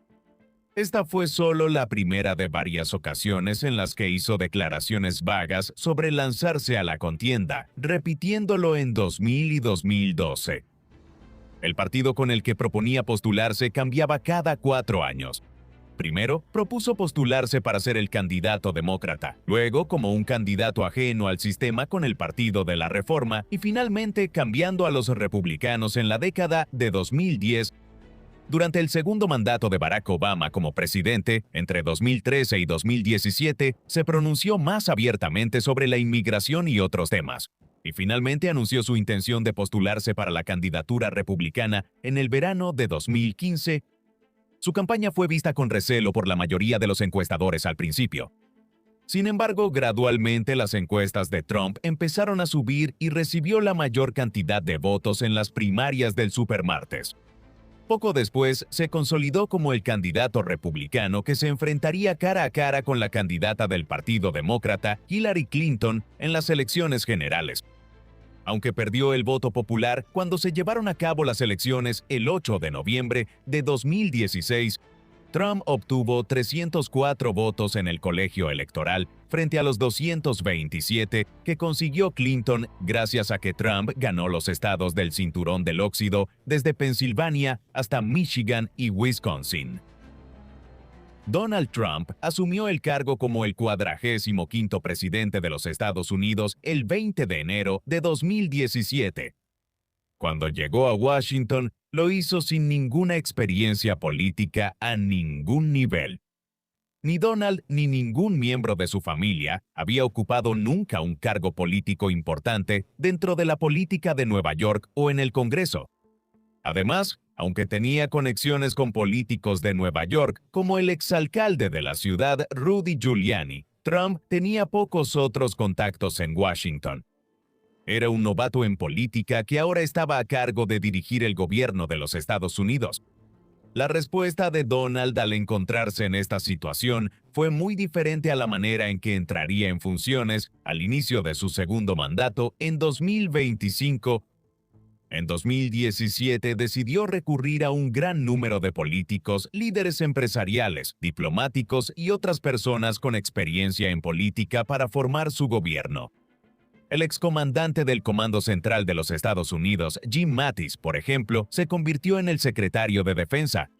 S1: Esta fue solo la primera de varias ocasiones en las que hizo declaraciones vagas sobre lanzarse a la contienda, repitiéndolo en 2000 y 2012. El partido con el que proponía postularse cambiaba cada 4 años. Primero, propuso postularse para ser el candidato demócrata, luego como un candidato ajeno al sistema con el Partido de la Reforma y finalmente cambiando a los republicanos en la década de 2010. Durante el segundo mandato de Barack Obama como presidente, entre 2013 y 2017, se pronunció más abiertamente sobre la inmigración y otros temas, y finalmente anunció su intención de postularse para la candidatura republicana en el verano de 2015. Su campaña fue vista con recelo por la mayoría de los encuestadores al principio. Sin embargo, gradualmente las encuestas de Trump empezaron a subir y recibió la mayor cantidad de votos en las primarias del supermartes. Poco después, se consolidó como el candidato republicano que se enfrentaría cara a cara con la candidata del Partido Demócrata, Hillary Clinton, en las elecciones generales. Aunque perdió el voto popular cuando se llevaron a cabo las elecciones el 8 de noviembre de 2016, Trump obtuvo 304 votos en el colegio electoral frente a los 227 que consiguió Clinton gracias a que Trump ganó los estados del Cinturón del Óxido desde Pensilvania hasta Michigan y Wisconsin. Donald Trump asumió el cargo como el 45º presidente de los Estados Unidos el 20 de enero de 2017. Cuando llegó a Washington, lo hizo sin ninguna experiencia política a ningún nivel. Ni Donald ni ningún miembro de su familia había ocupado nunca un cargo político importante dentro de la política de Nueva York o en el Congreso. Además, aunque tenía conexiones con políticos de Nueva York, como el exalcalde de la ciudad Rudy Giuliani, Trump tenía pocos otros contactos en Washington. Era un novato en política que ahora estaba a cargo de dirigir el gobierno de los Estados Unidos. La respuesta de Donald al encontrarse en esta situación fue muy diferente a la manera en que entraría en funciones al inicio de su segundo mandato en 2025. En 2017 decidió recurrir a un gran número de políticos, líderes empresariales, diplomáticos y otras personas con experiencia en política para formar su gobierno. El excomandante del Comando Central de los Estados Unidos, Jim Mattis, por ejemplo, se convirtió en el secretario de Defensa.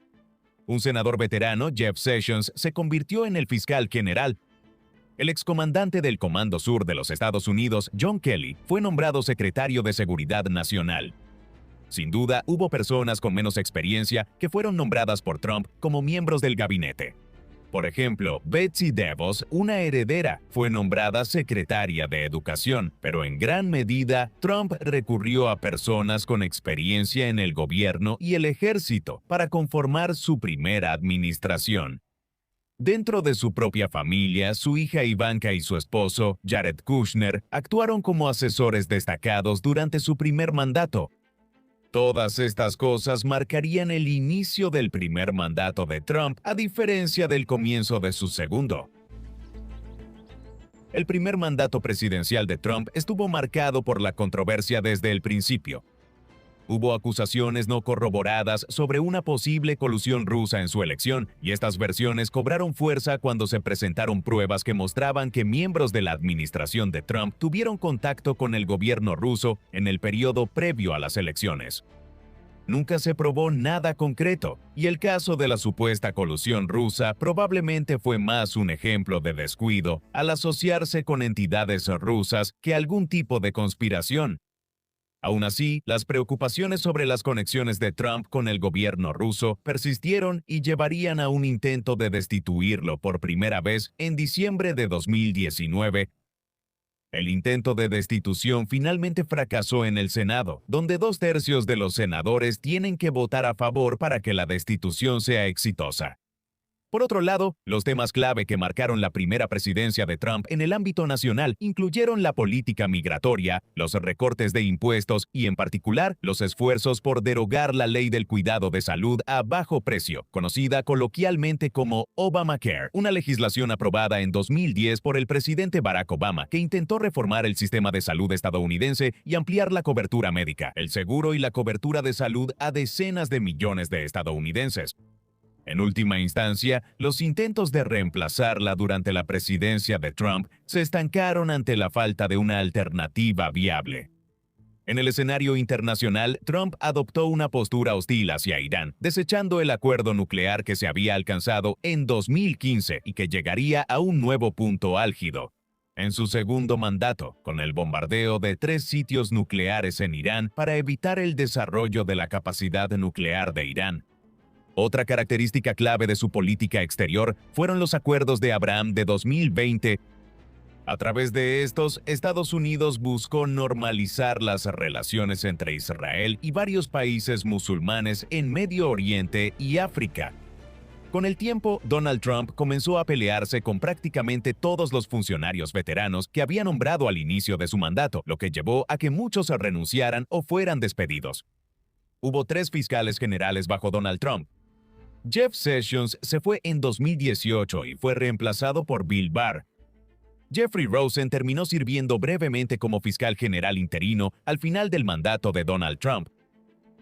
S1: Un senador veterano, Jeff Sessions, se convirtió en el fiscal general. El excomandante del Comando Sur de los Estados Unidos, John Kelly, fue nombrado secretario de Seguridad Nacional. Sin duda, hubo personas con menos experiencia que fueron nombradas por Trump como miembros del gabinete. Por ejemplo, Betsy DeVos, una heredera, fue nombrada secretaria de Educación, pero en gran medida, Trump recurrió a personas con experiencia en el gobierno y el ejército para conformar su primera administración. Dentro de su propia familia, su hija Ivanka y su esposo, Jared Kushner, actuaron como asesores destacados durante su primer mandato. Todas estas cosas marcarían el inicio del primer mandato de Trump, a diferencia del comienzo de su segundo. El primer mandato presidencial de Trump estuvo marcado por la controversia desde el principio. Hubo acusaciones no corroboradas sobre una posible colusión rusa en su elección, y estas versiones cobraron fuerza cuando se presentaron pruebas que mostraban que miembros de la administración de Trump tuvieron contacto con el gobierno ruso en el periodo previo a las elecciones. Nunca se probó nada concreto, y el caso de la supuesta colusión rusa probablemente fue más un ejemplo de descuido al asociarse con entidades rusas que algún tipo de conspiración. Aún así, las preocupaciones sobre las conexiones de Trump con el gobierno ruso persistieron y llevarían a un intento de destituirlo por primera vez en diciembre de 2019. El intento de destitución finalmente fracasó en el Senado, donde 2/3 de los senadores tienen que votar a favor para que la destitución sea exitosa. Por otro lado, los temas clave que marcaron la primera presidencia de Trump en el ámbito nacional incluyeron la política migratoria, los recortes de impuestos y, en particular, los esfuerzos por derogar la ley del cuidado de salud a bajo precio, conocida coloquialmente como Obamacare, una legislación aprobada en 2010 por el presidente Barack Obama que intentó reformar el sistema de salud estadounidense y ampliar la cobertura médica, el seguro y la cobertura de salud a decenas de millones de estadounidenses. En última instancia, los intentos de reemplazarla durante la presidencia de Trump se estancaron ante la falta de una alternativa viable. En el escenario internacional, Trump adoptó una postura hostil hacia Irán, desechando el acuerdo nuclear que se había alcanzado en 2015 y que llegaría a un nuevo punto álgido. En su segundo mandato, con el bombardeo de 3 sitios nucleares en Irán para evitar el desarrollo de la capacidad nuclear de Irán. Otra característica clave de su política exterior fueron los acuerdos de Abraham de 2020. A través de estos, Estados Unidos buscó normalizar las relaciones entre Israel y varios países musulmanes en Medio Oriente y África. Con el tiempo, Donald Trump comenzó a pelearse con prácticamente todos los funcionarios veteranos que había nombrado al inicio de su mandato, lo que llevó a que muchos renunciaran o fueran despedidos. Hubo 3 fiscales generales bajo Donald Trump. Jeff Sessions se fue en 2018 y fue reemplazado por Bill Barr. Jeffrey Rosen terminó sirviendo brevemente como fiscal general interino al final del mandato de Donald Trump.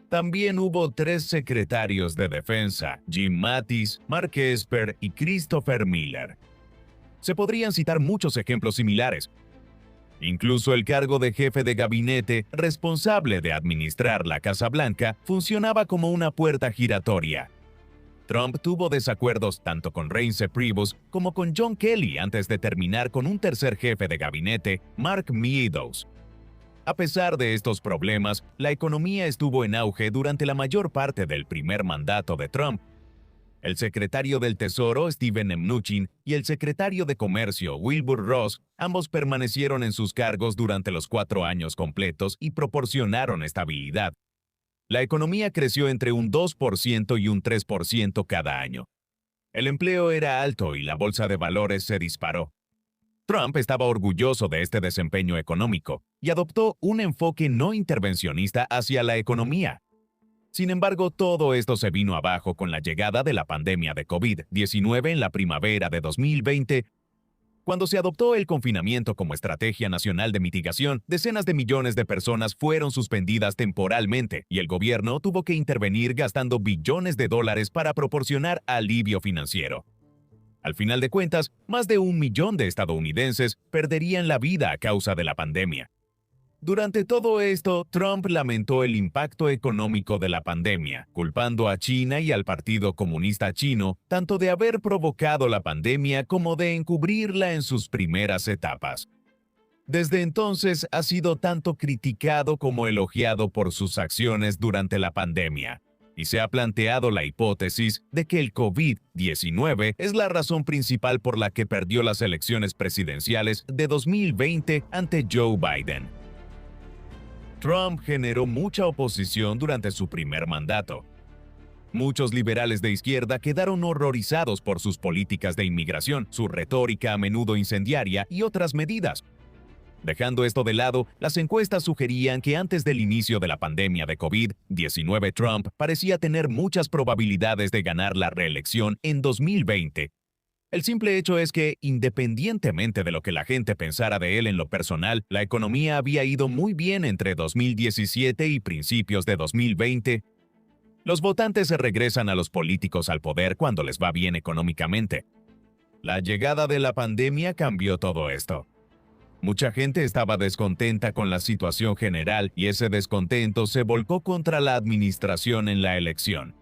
S1: También hubo 3 secretarios de defensa, Jim Mattis, Mark Esper y Christopher Miller. Se podrían citar muchos ejemplos similares. Incluso el cargo de jefe de gabinete, responsable de administrar la Casa Blanca, funcionaba como una puerta giratoria. Trump tuvo desacuerdos tanto con Reince Priebus como con John Kelly antes de terminar con un tercer jefe de gabinete, Mark Meadows. A pesar de estos problemas, la economía estuvo en auge durante la mayor parte del primer mandato de Trump. El secretario del Tesoro, Steven Mnuchin, y el secretario de Comercio, Wilbur Ross, ambos permanecieron en sus cargos durante los 4 años completos y proporcionaron estabilidad. La economía creció entre un 2% y un 3% cada año. El empleo era alto y la bolsa de valores se disparó. Trump estaba orgulloso de este desempeño económico y adoptó un enfoque no intervencionista hacia la economía. Sin embargo, todo esto se vino abajo con la llegada de la pandemia de COVID-19 en la primavera de 2020. Cuando se adoptó el confinamiento como estrategia nacional de mitigación, decenas de millones de personas fueron suspendidas temporalmente y el gobierno tuvo que intervenir gastando billones de dólares para proporcionar alivio financiero. Al final de cuentas, más de 1 millón de estadounidenses perderían la vida a causa de la pandemia. Durante todo esto, Trump lamentó el impacto económico de la pandemia, culpando a China y al Partido Comunista Chino tanto de haber provocado la pandemia como de encubrirla en sus primeras etapas. Desde entonces ha sido tanto criticado como elogiado por sus acciones durante la pandemia, y se ha planteado la hipótesis de que el COVID-19 es la razón principal por la que perdió las elecciones presidenciales de 2020 ante Joe Biden. Trump generó mucha oposición durante su primer mandato. Muchos liberales de izquierda quedaron horrorizados por sus políticas de inmigración, su retórica a menudo incendiaria y otras medidas. Dejando esto de lado, las encuestas sugerían que antes del inicio de la pandemia de COVID-19, Trump parecía tener muchas probabilidades de ganar la reelección en 2020. El simple hecho es que, independientemente de lo que la gente pensara de él en lo personal, la economía había ido muy bien entre 2017 y principios de 2020. Los votantes se regresan a los políticos al poder cuando les va bien económicamente. La llegada de la pandemia cambió todo esto. Mucha gente estaba descontenta con la situación general y ese descontento se volcó contra la administración en la elección.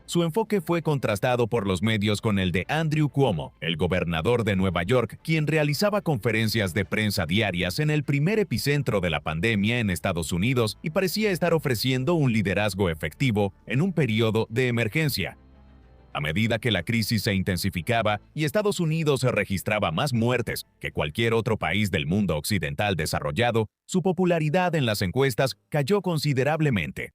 S1: Su enfoque fue contrastado por los medios con el de Andrew Cuomo, el gobernador de Nueva York, quien realizaba conferencias de prensa diarias en el primer epicentro de la pandemia en Estados Unidos y parecía estar ofreciendo un liderazgo efectivo en un periodo de emergencia. A medida que la crisis se intensificaba y Estados Unidos registraba más muertes que cualquier otro país del mundo occidental desarrollado, su popularidad en las encuestas cayó considerablemente.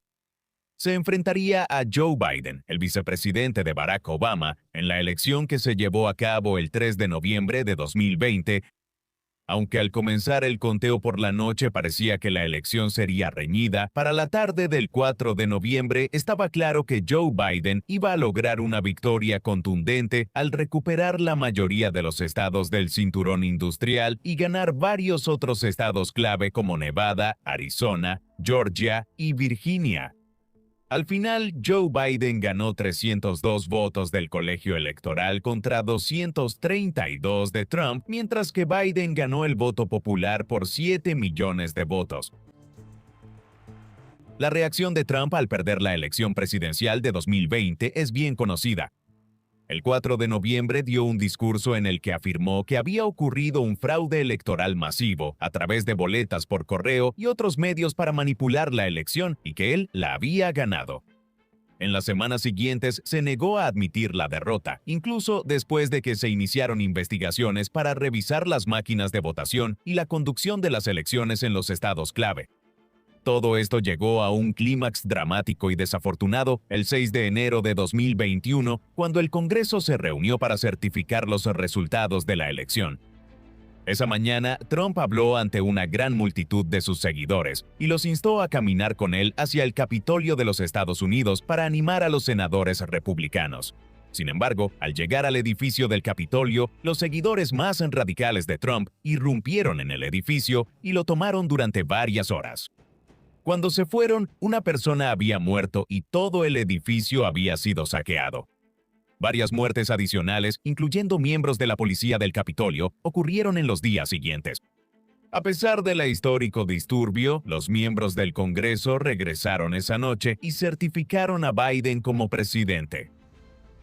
S1: Se enfrentaría a Joe Biden, el vicepresidente de Barack Obama, en la elección que se llevó a cabo el 3 de noviembre de 2020. Aunque al comenzar el conteo por la noche parecía que la elección sería reñida, para la tarde del 4 de noviembre estaba claro que Joe Biden iba a lograr una victoria contundente al recuperar la mayoría de los estados del cinturón industrial y ganar varios otros estados clave como Nevada, Arizona, Georgia y Virginia. Al final, Joe Biden ganó 302 votos del colegio electoral contra 232 de Trump, mientras que Biden ganó el voto popular por 7 millones de votos. La reacción de Trump al perder la elección presidencial de 2020 es bien conocida. El 4 de noviembre dio un discurso en el que afirmó que había ocurrido un fraude electoral masivo a través de boletas por correo y otros medios para manipular la elección y que él la había ganado. En las semanas siguientes se negó a admitir la derrota, incluso después de que se iniciaron investigaciones para revisar las máquinas de votación y la conducción de las elecciones en los estados clave. Todo esto llegó a un clímax dramático y desafortunado el 6 de enero de 2021, cuando el Congreso se reunió para certificar los resultados de la elección. Esa mañana, Trump habló ante una gran multitud de sus seguidores y los instó a caminar con él hacia el Capitolio de los Estados Unidos para animar a los senadores republicanos. Sin embargo, al llegar al edificio del Capitolio, los seguidores más radicales de Trump irrumpieron en el edificio y lo tomaron durante varias horas. Cuando se fueron, una persona había muerto y todo el edificio había sido saqueado. Varias muertes adicionales, incluyendo miembros de la policía del Capitolio, ocurrieron en los días siguientes. A pesar del histórico disturbio, los miembros del Congreso regresaron esa noche y certificaron a Biden como presidente.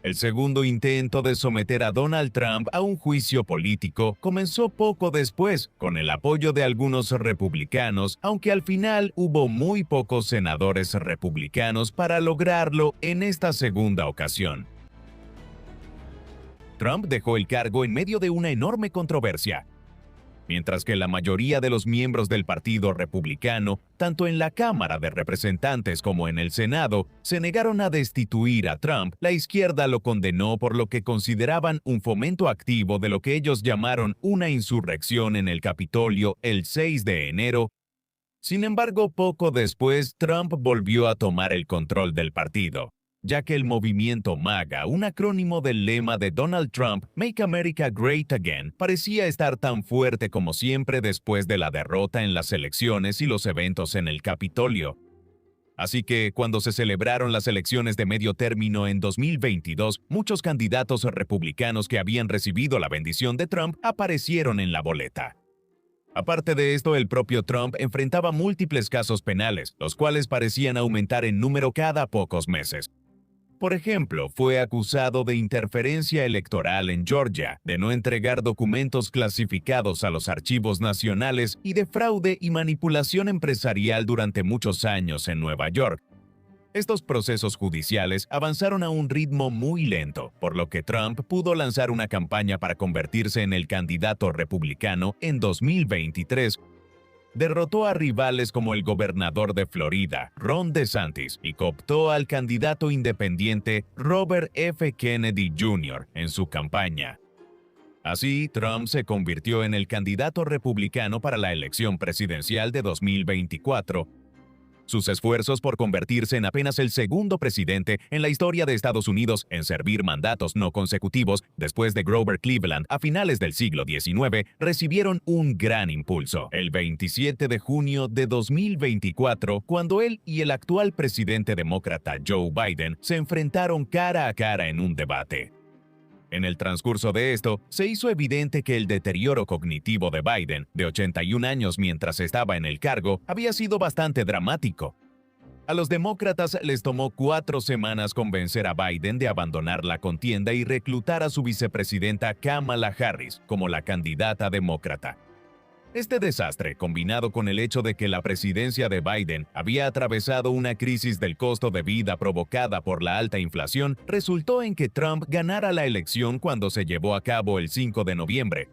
S1: El segundo intento de someter a Donald Trump a un juicio político comenzó poco después, con el apoyo de algunos republicanos, aunque al final hubo muy pocos senadores republicanos para lograrlo en esta segunda ocasión. Trump dejó el cargo en medio de una enorme controversia. Mientras que la mayoría de los miembros del Partido Republicano, tanto en la Cámara de Representantes como en el Senado, se negaron a destituir a Trump, la izquierda lo condenó por lo que consideraban un fomento activo de lo que ellos llamaron una insurrección en el Capitolio el 6 de enero. Sin embargo, poco después, Trump volvió a tomar el control del partido, ya que el movimiento MAGA, un acrónimo del lema de Donald Trump, Make America Great Again, parecía estar tan fuerte como siempre después de la derrota en las elecciones y los eventos en el Capitolio. Así que, cuando se celebraron las elecciones de medio término en 2022, muchos candidatos republicanos que habían recibido la bendición de Trump aparecieron en la boleta. Aparte de esto, el propio Trump enfrentaba múltiples casos penales, los cuales parecían aumentar en número cada pocos meses. Por ejemplo, fue acusado de interferencia electoral en Georgia, de no entregar documentos clasificados a los archivos nacionales y de fraude y manipulación empresarial durante muchos años en Nueva York. Estos procesos judiciales avanzaron a un ritmo muy lento, por lo que Trump pudo lanzar una campaña para convertirse en el candidato republicano en 2023. Derrotó a rivales como el gobernador de Florida, Ron DeSantis, y cooptó al candidato independiente Robert F. Kennedy Jr. en su campaña. Así, Trump se convirtió en el candidato republicano para la elección presidencial de 2024. Sus esfuerzos por convertirse en apenas el segundo presidente en la historia de Estados Unidos en servir mandatos no consecutivos después de Grover Cleveland a finales del siglo XIX recibieron un gran impulso. El 27 de junio de 2024, cuando él y el actual presidente demócrata Joe Biden se enfrentaron cara a cara en un debate. En el transcurso de esto, se hizo evidente que el deterioro cognitivo de Biden, de 81 años mientras estaba en el cargo, había sido bastante dramático. A los demócratas les tomó 4 semanas convencer a Biden de abandonar la contienda y reclutar a su vicepresidenta Kamala Harris como la candidata demócrata. Este desastre, combinado con el hecho de que la presidencia de Biden había atravesado una crisis del costo de vida provocada por la alta inflación, resultó en que Trump ganara la elección cuando se llevó a cabo el 5 de noviembre.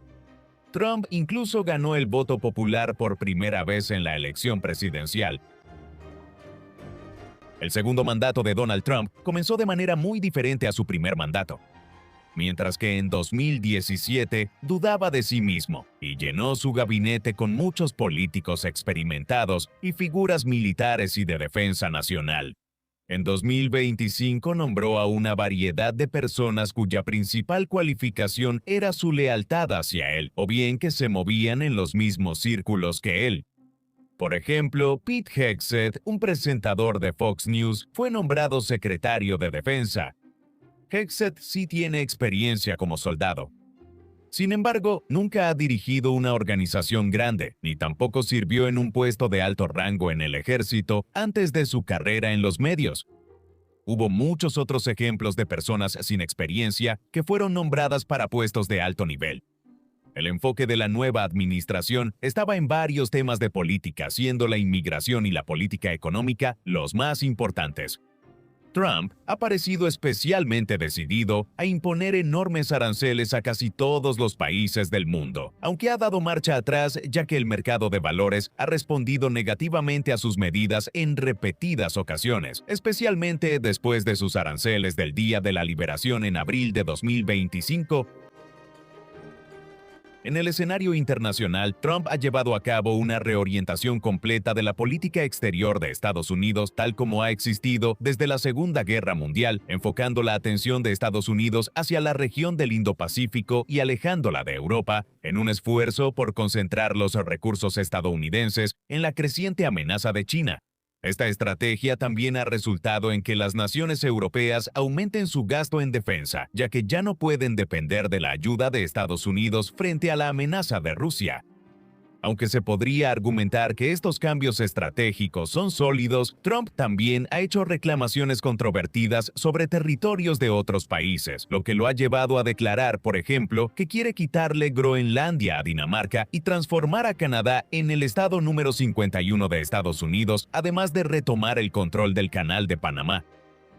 S1: Trump incluso ganó el voto popular por primera vez en la elección presidencial. El segundo mandato de Donald Trump comenzó de manera muy diferente a su primer mandato. Mientras que en 2017 dudaba de sí mismo y llenó su gabinete con muchos políticos experimentados y figuras militares y de defensa nacional. En 2025 nombró a una variedad de personas cuya principal cualificación era su lealtad hacia él, o bien que se movían en los mismos círculos que él. Por ejemplo, Pete Hegseth, un presentador de Fox News, fue nombrado secretario de Defensa. Hegseth sí tiene experiencia como soldado. Sin embargo, nunca ha dirigido una organización grande, ni tampoco sirvió en un puesto de alto rango en el ejército antes de su carrera en los medios. Hubo muchos otros ejemplos de personas sin experiencia que fueron nombradas para puestos de alto nivel. El enfoque de la nueva administración estaba en varios temas de política, siendo la inmigración y la política económica los más importantes. Trump ha parecido especialmente decidido a imponer enormes aranceles a casi todos los países del mundo, aunque ha dado marcha atrás ya que el mercado de valores ha respondido negativamente a sus medidas en repetidas ocasiones, especialmente después de sus aranceles del Día de la Liberación en abril de 2025. En el escenario internacional, Trump ha llevado a cabo una reorientación completa de la política exterior de Estados Unidos tal como ha existido desde la Segunda Guerra Mundial, enfocando la atención de Estados Unidos hacia la región del Indo-Pacífico y alejándola de Europa, en un esfuerzo por concentrar los recursos estadounidenses en la creciente amenaza de China. Esta estrategia también ha resultado en que las naciones europeas aumenten su gasto en defensa, ya que ya no pueden depender de la ayuda de Estados Unidos frente a la amenaza de Rusia. Aunque se podría argumentar que estos cambios estratégicos son sólidos, Trump también ha hecho reclamaciones controvertidas sobre territorios de otros países, lo que lo ha llevado a declarar, por ejemplo, que quiere quitarle Groenlandia a Dinamarca y transformar a Canadá en el estado número 51 de Estados Unidos, además de retomar el control del Canal de Panamá.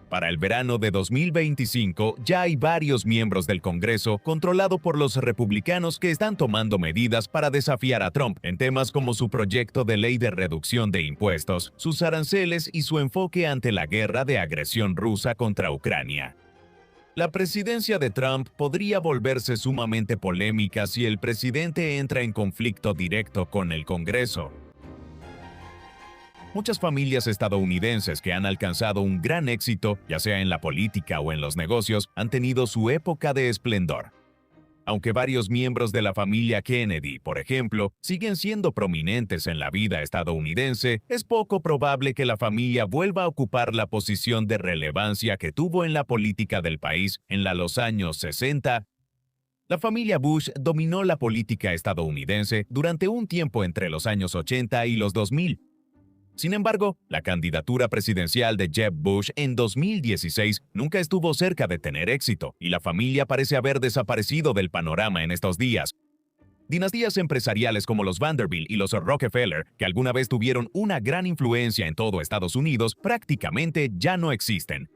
S1: Para el verano de 2025, ya hay varios miembros del Congreso, controlado por los republicanos, que están tomando medidas para desafiar a Trump en temas como su proyecto de ley de reducción de impuestos, sus aranceles y su enfoque ante la guerra de agresión rusa contra Ucrania. La presidencia de Trump podría volverse sumamente polémica si el presidente entra en conflicto directo con el Congreso. Muchas familias estadounidenses que han alcanzado un gran éxito, ya sea en la política o en los negocios, han tenido su época de esplendor. Aunque varios miembros de la familia Kennedy, por ejemplo, siguen siendo prominentes en la vida estadounidense, es poco probable que la familia vuelva a ocupar la posición de relevancia que tuvo en la política del país en los años 60. La familia Bush dominó la política estadounidense durante un tiempo entre los años 80 y los 2000. Sin embargo, la candidatura presidencial de Jeb Bush en 2016 nunca estuvo cerca de tener éxito, y la familia parece haber desaparecido del panorama en estos días. Dinastías empresariales como los Vanderbilt y los Rockefeller, que alguna vez tuvieron una gran influencia en todo Estados Unidos, prácticamente ya no existen.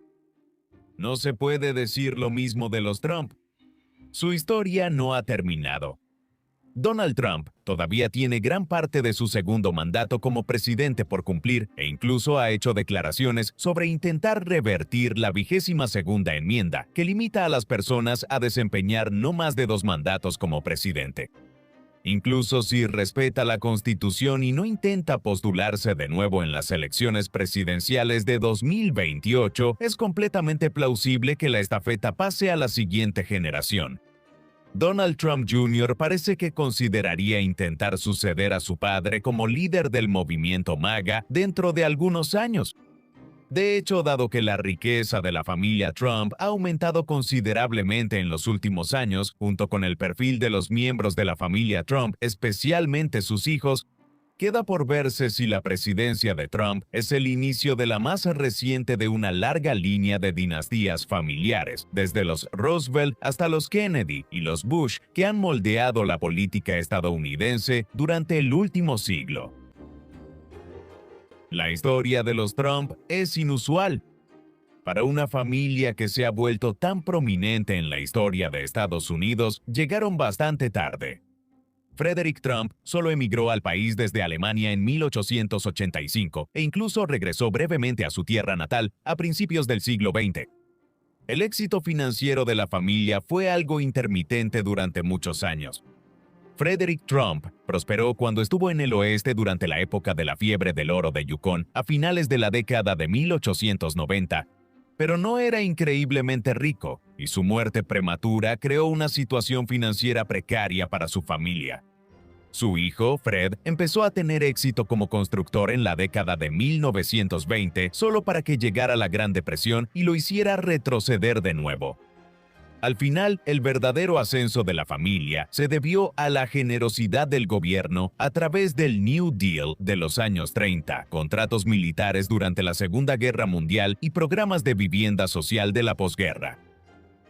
S1: No se puede decir lo mismo de los Trump. Su historia no ha terminado. Donald Trump todavía tiene gran parte de su segundo mandato como presidente por cumplir e incluso ha hecho declaraciones sobre intentar revertir la 22ª enmienda, que limita a las personas a desempeñar no más de 2 mandatos como presidente. Incluso si respeta la Constitución y no intenta postularse de nuevo en las elecciones presidenciales de 2028, es completamente plausible que la estafeta pase a la siguiente generación. Donald Trump Jr. parece que consideraría intentar suceder a su padre como líder del movimiento MAGA dentro de algunos años. De hecho, dado que la riqueza de la familia Trump ha aumentado considerablemente en los últimos años, junto con el perfil de los miembros de la familia Trump, especialmente sus hijos, queda por verse si la presidencia de Trump es el inicio de la más reciente de una larga línea de dinastías familiares, desde los Roosevelt hasta los Kennedy y los Bush, que han moldeado la política estadounidense durante el último siglo. La historia de los Trump es inusual. Para una familia que se ha vuelto tan prominente en la historia de Estados Unidos, llegaron bastante tarde. Frederick Trump solo emigró al país desde Alemania en 1885 e incluso regresó brevemente a su tierra natal a principios del siglo XX. El éxito financiero de la familia fue algo intermitente durante muchos años. Frederick Trump prosperó cuando estuvo en el oeste durante la época de la fiebre del oro de Yukon a finales de la década de 1890, pero no era increíblemente rico, y su muerte prematura creó una situación financiera precaria para su familia. Su hijo, Fred, empezó a tener éxito como constructor en la década de 1920 solo para que llegara la Gran Depresión y lo hiciera retroceder de nuevo. Al final, el verdadero ascenso de la familia se debió a la generosidad del gobierno a través del New Deal de los años 30, contratos militares durante la Segunda Guerra Mundial y programas de vivienda social de la posguerra.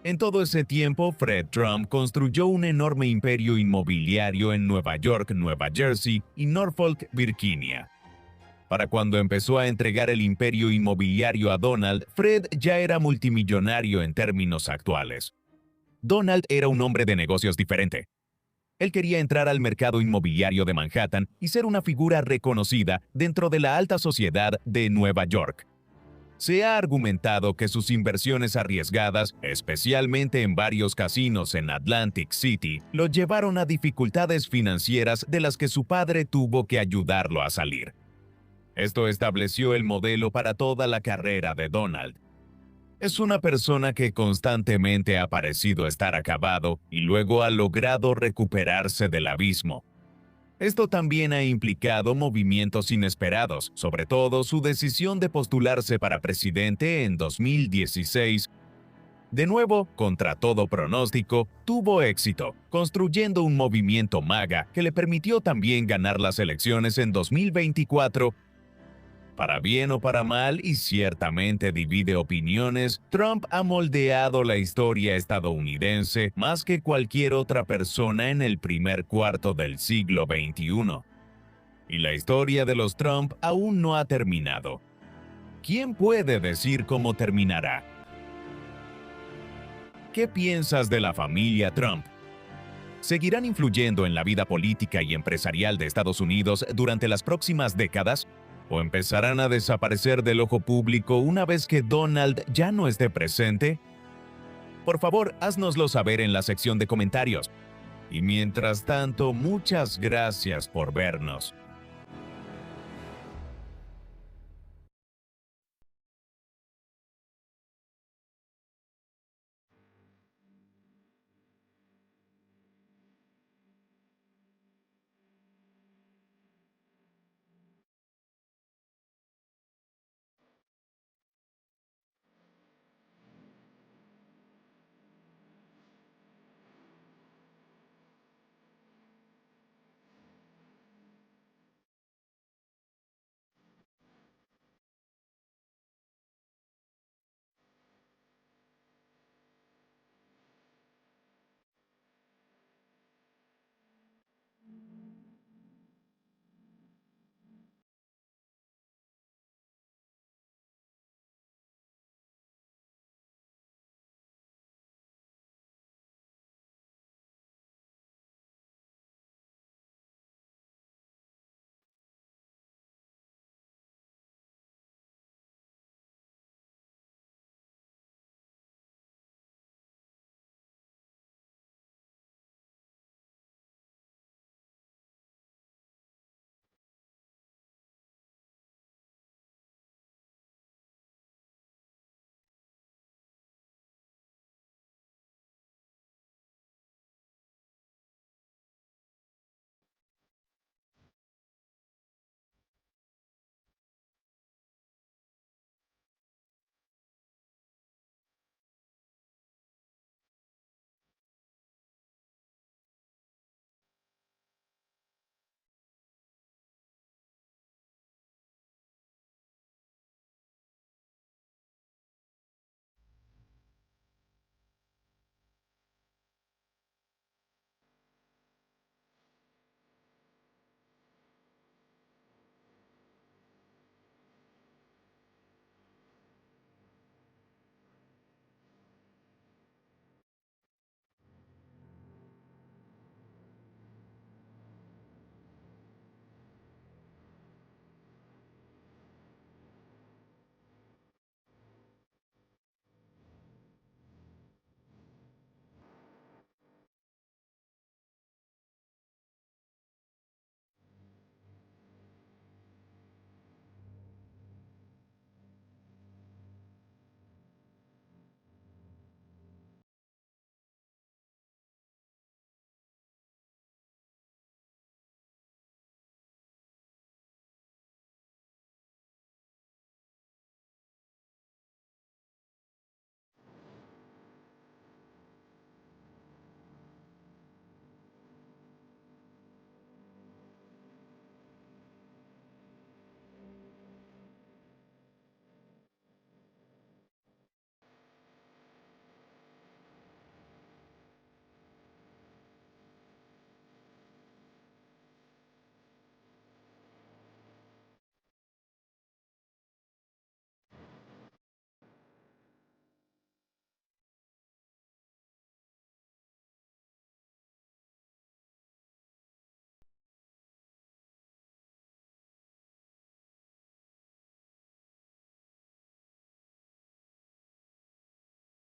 S1: En todo ese tiempo, Fred Trump construyó un enorme imperio inmobiliario en Nueva York, Nueva Jersey y Norfolk, Virginia. Para cuando empezó a entregar el imperio inmobiliario a Donald, Fred ya era multimillonario en términos actuales. Donald era un hombre de negocios diferente. Él quería entrar al mercado inmobiliario de Manhattan y ser una figura reconocida dentro de la alta sociedad de Nueva York. Se ha argumentado que sus inversiones arriesgadas, especialmente en varios casinos en Atlantic City, lo llevaron a dificultades financieras de las que su padre tuvo que ayudarlo a salir. Esto estableció el modelo para toda la carrera de Donald. Es una persona que constantemente ha parecido estar acabado y luego ha logrado recuperarse del abismo. Esto también ha implicado movimientos inesperados, sobre todo su decisión de postularse para presidente en 2016. De nuevo, contra todo pronóstico, tuvo éxito, construyendo un movimiento MAGA que le permitió también ganar las elecciones en 2024. Para bien o para mal, y ciertamente divide opiniones, Trump ha moldeado la historia estadounidense más que cualquier otra persona en el primer cuarto del siglo XXI. Y la historia de los Trump aún no ha terminado. ¿Quién puede decir cómo terminará? ¿Qué piensas de la familia Trump? ¿Seguirán influyendo en la vida política y empresarial de Estados Unidos durante las próximas décadas? ¿O empezarán a desaparecer del ojo público una vez que Donald ya no esté presente? Por favor, haznoslo saber en la sección de comentarios. Y mientras tanto, muchas gracias por vernos.